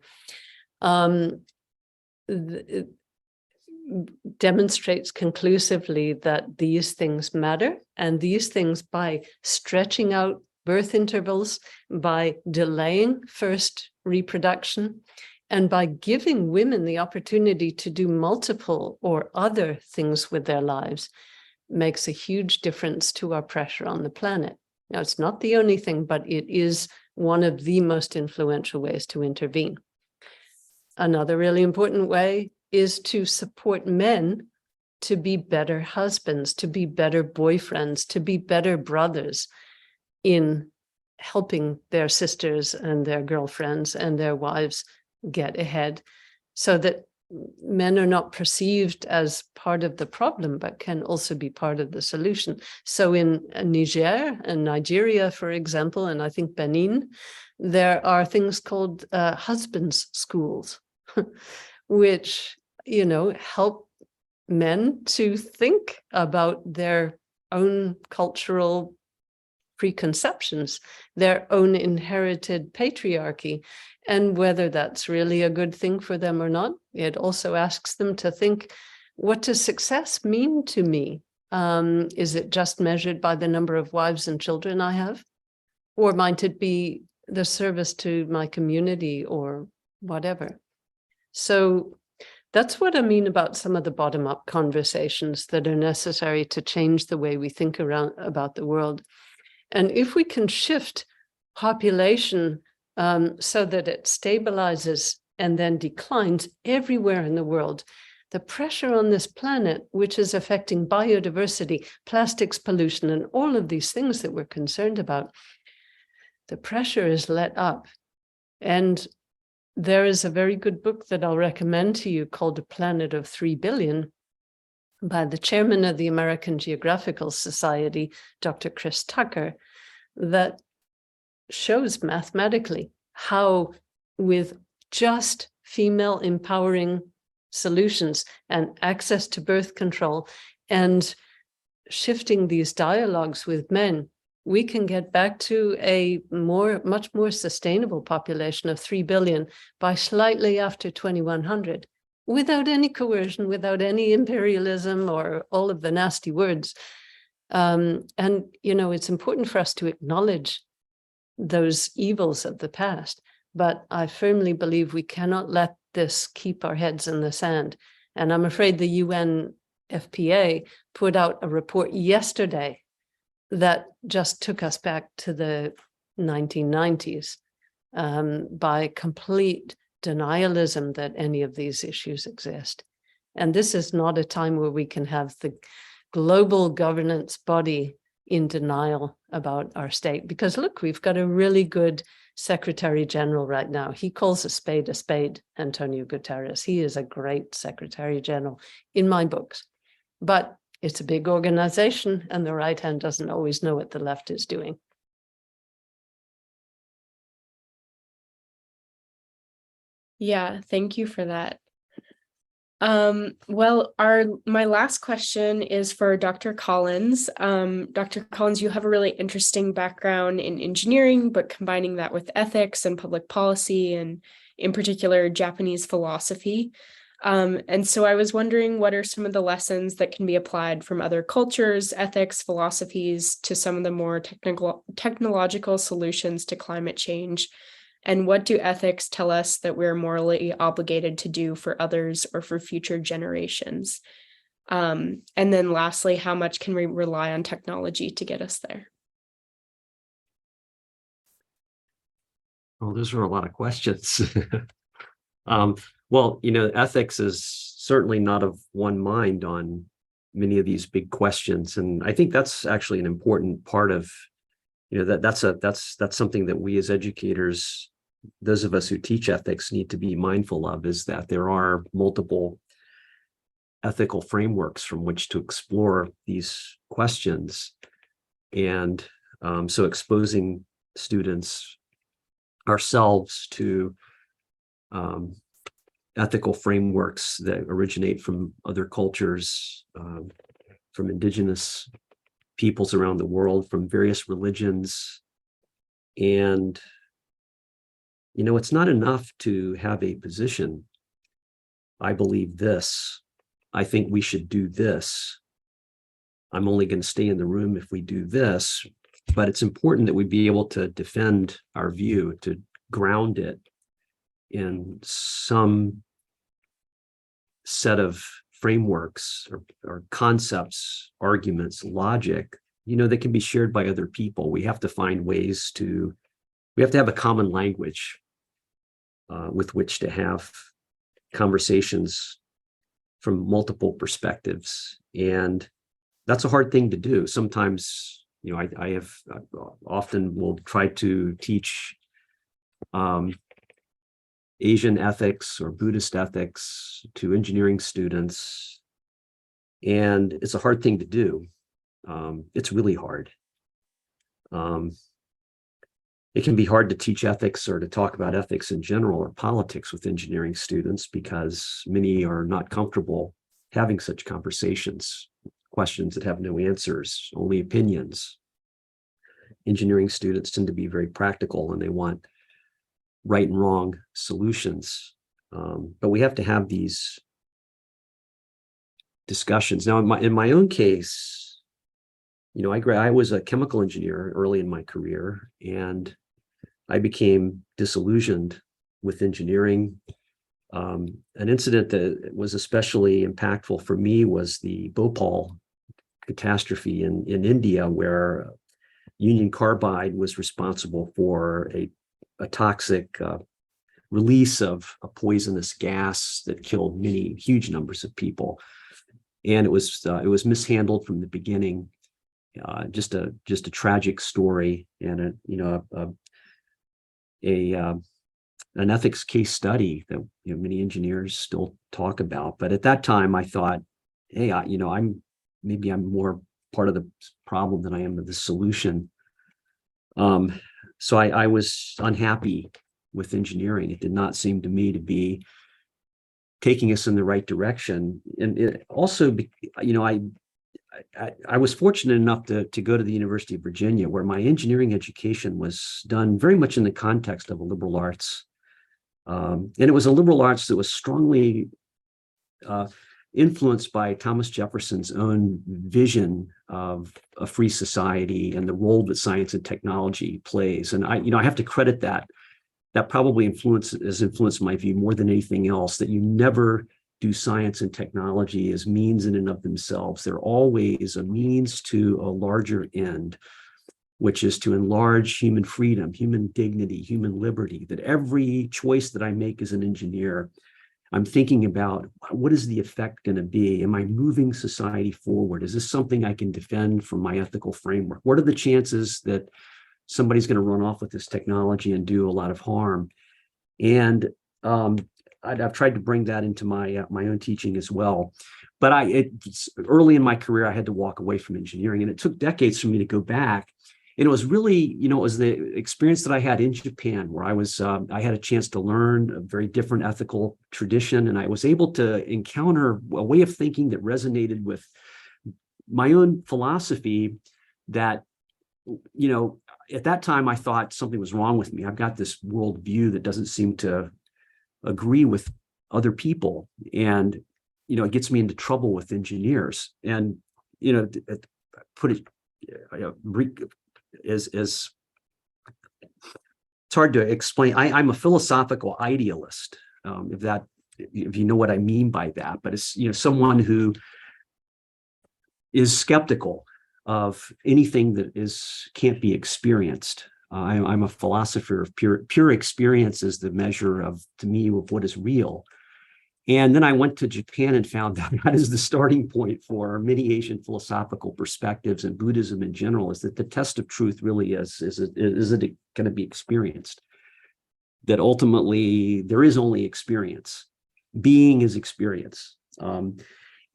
Demonstrates conclusively that these things matter, and these things, by stretching out birth intervals, by delaying first reproduction, and by giving women the opportunity to do multiple or other things with their lives, makes a huge difference to our pressure on the planet. Now, it's not the only thing, but it is one of the most influential ways to intervene. Another really important way is to support men to be better husbands, to be better boyfriends, to be better brothers in helping their sisters and their girlfriends and their wives get ahead, so that men are not perceived as part of the problem, but can also be part of the solution. So in Niger and Nigeria, for example, and I think Benin, there are things called husbands' schools, which help men to think about their own cultural preconceptions, their own inherited patriarchy, and whether that's really a good thing for them or not. It also asks them to think, what does success mean to me? Is it just measured by the number of wives and children I have? Or might it be the service to my community or whatever? So that's what I mean about some of the bottom-up conversations that are necessary to change the way we think about the world. And if we can shift population so that it stabilizes and then declines everywhere in the world, the pressure on this planet, which is affecting biodiversity, plastics pollution, and all of these things that we're concerned about, the pressure is let up. And there is a very good book that I'll recommend to you called A Planet of 3 Billion by the chairman of the American Geographical Society, Dr. Chris Tucker, that shows mathematically how with just female empowering solutions and access to birth control and shifting these dialogues with men, we can get back to a much more sustainable population of 3 billion by slightly after 2100, without any coercion, without any imperialism or all of the nasty words. And, you know, it's important for us to acknowledge those evils of the past, but I firmly believe we cannot let this keep our heads in the sand. And I'm afraid the UNFPA put out a report yesterday that just took us back to the 1990s by complete denialism that any of these issues exist. And this is not a time where we can have the global governance body in denial about our state. Because look, we've got a really good Secretary General right now. He calls a spade, Antonio Guterres. He is a great Secretary General in my books. But it's a big organization, and the right hand doesn't always know what the left is doing. Yeah, thank you for that. Well, my last question is for Dr. Collins. Dr. Collins, you have a really interesting background in engineering, but combining that with ethics and public policy, and in particular, Japanese philosophy. And so I was wondering, what are some of the lessons that can be applied from other cultures, ethics, philosophies to some of the more technological solutions to climate change? And what do ethics tell us that we're morally obligated to do for others or for future generations? And then lastly, how much can we rely on technology to get us there? Well, those are a lot of questions. Well, you know, ethics is certainly not of one mind on many of these big questions. And I think that's actually an important part of, you know, that's something that we as educators, those of us who teach ethics, need to be mindful of, is that there are multiple ethical frameworks from which to explore these questions. And so exposing students, ourselves, to ethical frameworks that originate from other cultures, from indigenous peoples around the world, from various religions. And, you know, it's not enough to have a position. I believe this. I think we should do this. I'm only going to stay in the room if we do this. But it's important that we be able to defend our view, to ground it in some set of frameworks or concepts, arguments, logic, you know, that can be shared by other people. We have to find ways to, we have to have a common language with which to have conversations from multiple perspectives. And that's a hard thing to do. Sometimes, you know, I often will try to teach Asian ethics or Buddhist ethics to engineering students. And it's a hard thing to do. It's really hard. It can be hard to teach ethics or to talk about ethics in general or politics with engineering students, because many are not comfortable having such conversations, questions that have no answers, only opinions. Engineering students tend to be very practical and they want right and wrong solutions. But we have to have these discussions. Now, in my own case, you know, I was a chemical engineer early in my career, and I became disillusioned with engineering. An incident that was especially impactful for me was the Bhopal catastrophe in India, where Union Carbide was responsible for a toxic release of a poisonous gas that killed huge numbers of people. And it was mishandled from the beginning. Just a tragic story, and an ethics case study that many engineers still talk about. But at that time, I thought, hey, I'm more part of the problem than I am of the solution. So I was unhappy with engineering. It did not seem to me to be taking us in the right direction. And it also, I was fortunate enough to go to the University of Virginia, where my engineering education was done very much in the context of a liberal arts. And it was a liberal arts that was strongly influenced by Thomas Jefferson's own vision of a free society and the role that science and technology plays. And I have to credit that. That probably has influenced my view more than anything else, that you never do science and technology as means in and of themselves. They're always a means to a larger end, which is to enlarge human freedom, human dignity, human liberty. That every choice that I make as an engineer, I'm thinking about, what is the effect going to be? Am I moving society forward? Is this something I can defend from my ethical framework? What are the chances that somebody's going to run off with this technology and do a lot of harm? And I've tried to bring that into my own teaching as well. But early in my career, I had to walk away from engineering, and it took decades for me to go back. And it was really, it was the experience that I had in Japan, where I had a chance to learn a very different ethical tradition, and I was able to encounter a way of thinking that resonated with my own philosophy. That, at that time, I thought something was wrong with me. I've got this worldview that doesn't seem to agree with other people, and it gets me into trouble with engineers. And put it as it's hard to explain. I'm a philosophical idealist, if you know what I mean by that. But it's someone who is skeptical of anything that can't be experienced. I'm a philosopher of pure experience as the measure to me of what is real. And then I went to Japan and found that is the starting point for many Asian philosophical perspectives, and Buddhism in general, is that the test of truth really is it going to be experienced? That ultimately there is only experience. Being is experience. And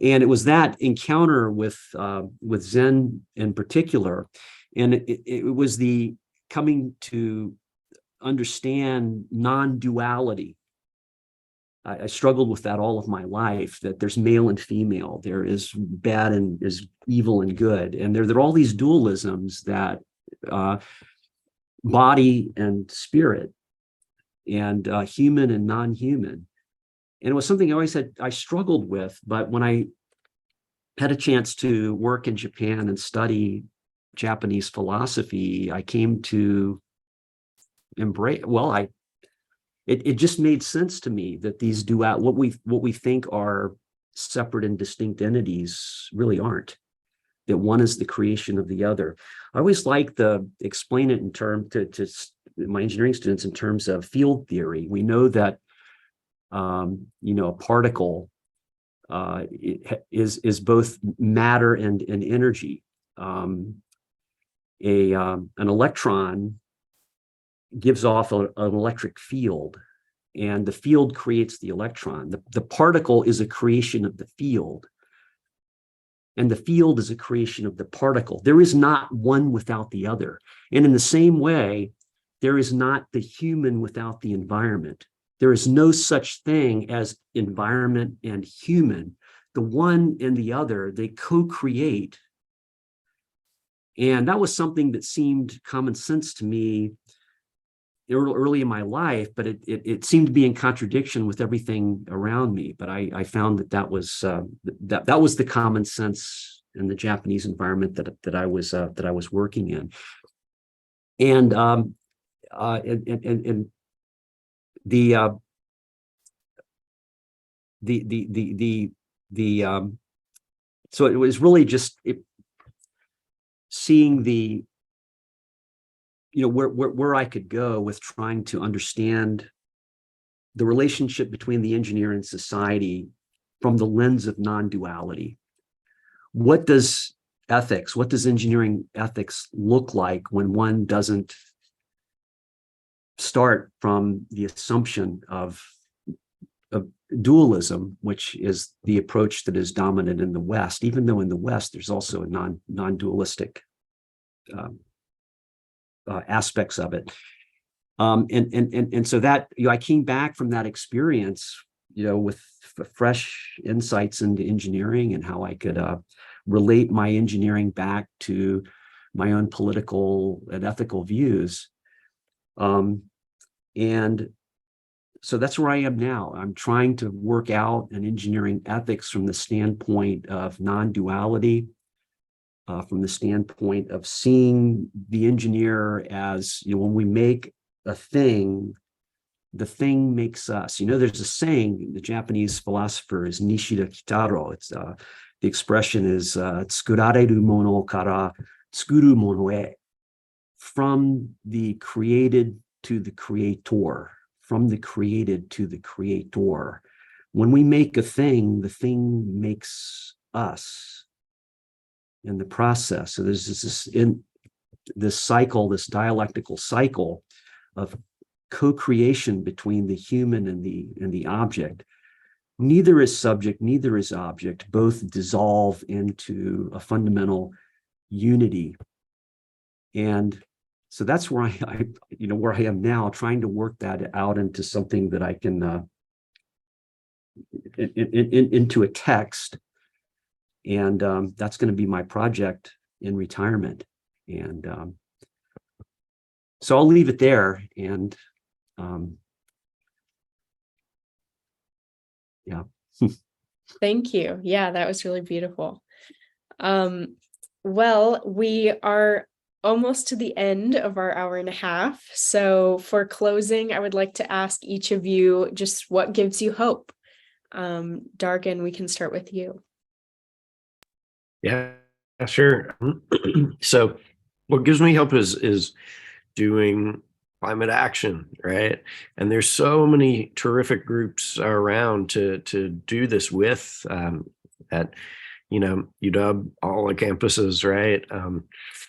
it was that encounter with Zen in particular, and it was the coming to understand non-duality. I struggled with that all of my life, that there's male and female, there is bad and is evil and good. And there are all these dualisms that body and spirit, and human and non-human. And it was something I struggled with. But when I had a chance to work in Japan and study Japanese philosophy, I came to embrace, it just made sense to me that these what we think are separate and distinct entities really aren't. That one is the creation of the other. I always like to explain it in terms to my engineering students in terms of field theory. We know that a particle is both matter and energy. An electron gives off an electric field, and the field creates the electron. The particle is a creation of the field, and the field is a creation of the particle. There is not one without the other. And in the same way, there is not the human without the environment. There is no such thing as environment and human. The one and the other, they co-create. And that was something that seemed common sense to me early in my life, but it seemed to be in contradiction with everything around me. But I found that was the common sense in the Japanese environment that I was working in. And so it was really just seeing where I could go with trying to understand the relationship between the engineer and society from the lens of non-duality. What does engineering ethics look like when one doesn't start from the assumption of dualism, which is the approach that is dominant in the West, even though in the West there's also a non-dualistic aspects of it. And so that, I came back from that experience, with fresh insights into engineering and how I could relate my engineering back to my own political and ethical views. And so that's where I am now. I'm trying to work out an engineering ethics from the standpoint of non-duality, from the standpoint of seeing the engineer as, when we make a thing, the thing makes us. There's a saying, the Japanese philosopher is Nishida Kitaro. It's the expression is tsukurareru mono kara tsukuru mono e, from the created to the creator, from the created to the creator. When we make a thing, the thing makes us in the process. So there's this cycle, this dialectical cycle of co-creation between the human and the object. Neither is subject, neither is object. Both dissolve into a fundamental unity. And so that's where where I am now, trying to work that out into something that I can into a text. And that's going to be my project in retirement. And so I'll leave it there. And yeah. Thank you. Yeah, that was really beautiful. Well, we are almost to the end of our hour and a half. So for closing, I would like to ask each of you just what gives you hope. Dargan, we can start with you. Yeah, sure. So what gives me hope is doing climate action, right? And there's so many terrific groups around to do this with at UW, all the campuses, right?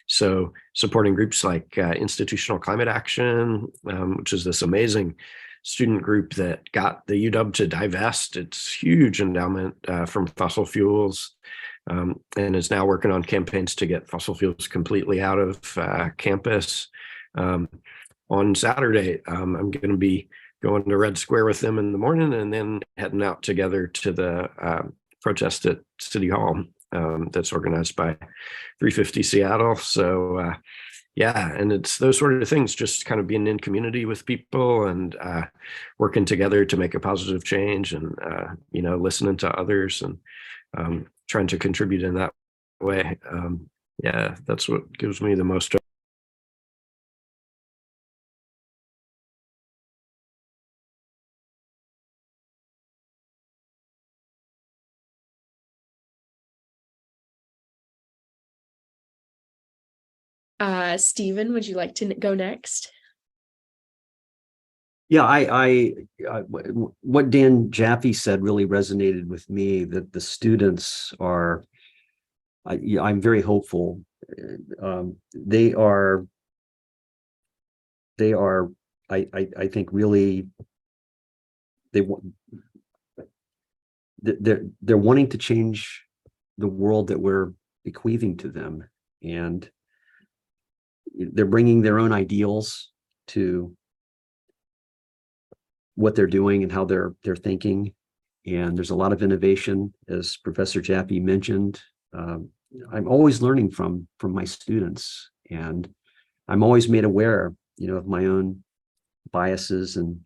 So supporting groups like Institutional Climate Action, which is this amazing student group that got the UW to divest its huge endowment from fossil fuels, and is now working on campaigns to get fossil fuels completely out of campus. On Saturday, I'm going to be going to Red Square with them in the morning and then heading out together to the protest at City Hall that's organized by 350 Seattle. So yeah, and it's those sort of things, just kind of being in community with people and working together to make a positive change and, listening to others and trying to contribute in that way. Yeah, that's what gives me the most joy. Stephen, would you like to go next? Yeah, what Dan Jaffe said really resonated with me, that the students are, I'm very hopeful. They are, I think really, they're wanting to change the world that we're bequeathing to them. And they're bringing their own ideals to what they're doing and how they're thinking. And there's a lot of innovation, as Professor Jaffe mentioned. I'm always learning from my students, and I'm always made aware, of my own biases and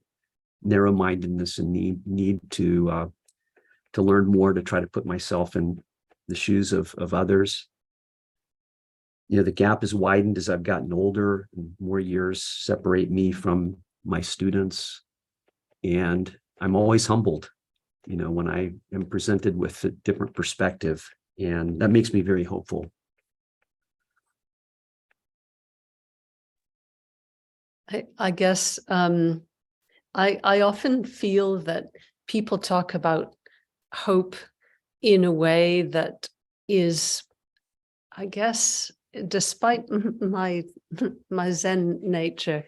narrow-mindedness and need to learn more, to try to put myself in the shoes of others. The gap has widened as I've gotten older, and more years separate me from my students. And I'm always humbled, when I am presented with a different perspective, and that makes me very hopeful. I guess I often feel that people talk about hope in a way that is, I guess, despite my Zen nature,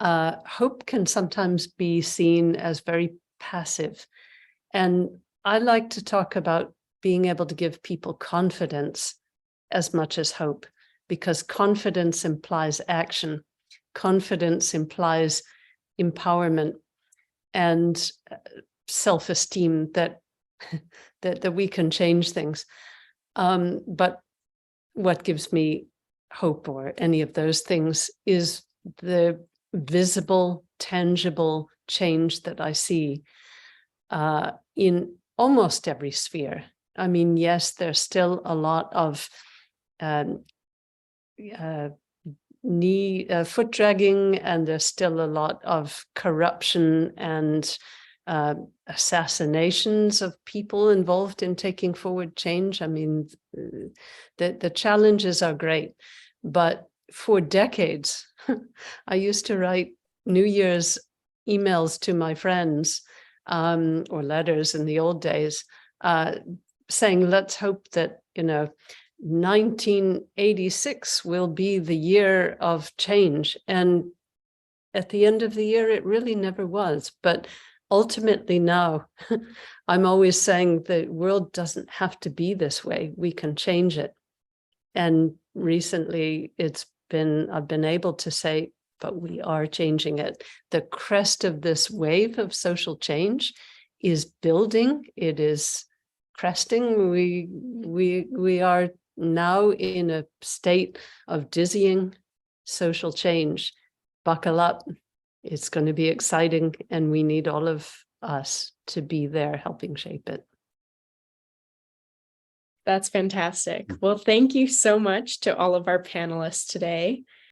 hope can sometimes be seen as very passive. And I like to talk about being able to give people confidence as much as hope, because confidence implies action. Confidence implies empowerment and self-esteem that we can change things. But what gives me hope, or any of those things, is the visible, tangible change that I see in almost every sphere. I mean, yes, there's still a lot of foot dragging, and there's still a lot of corruption and assassinations of people involved in taking forward change. I mean, the challenges are great, but for decades, I used to write New Year's emails to my friends, or letters in the old days, saying, let's hope that, 1986 will be the year of change. And at the end of the year, it really never was. But ultimately now, I'm always saying the world doesn't have to be this way. We can change it. And recently I've been able to say, but we are changing it. The crest of this wave of social change is building. It is cresting. We are now in a state of dizzying social change. Buckle up. It's going to be exciting, and we need all of us to be there helping shape it. That's fantastic. Well, thank you so much to all of our panelists today.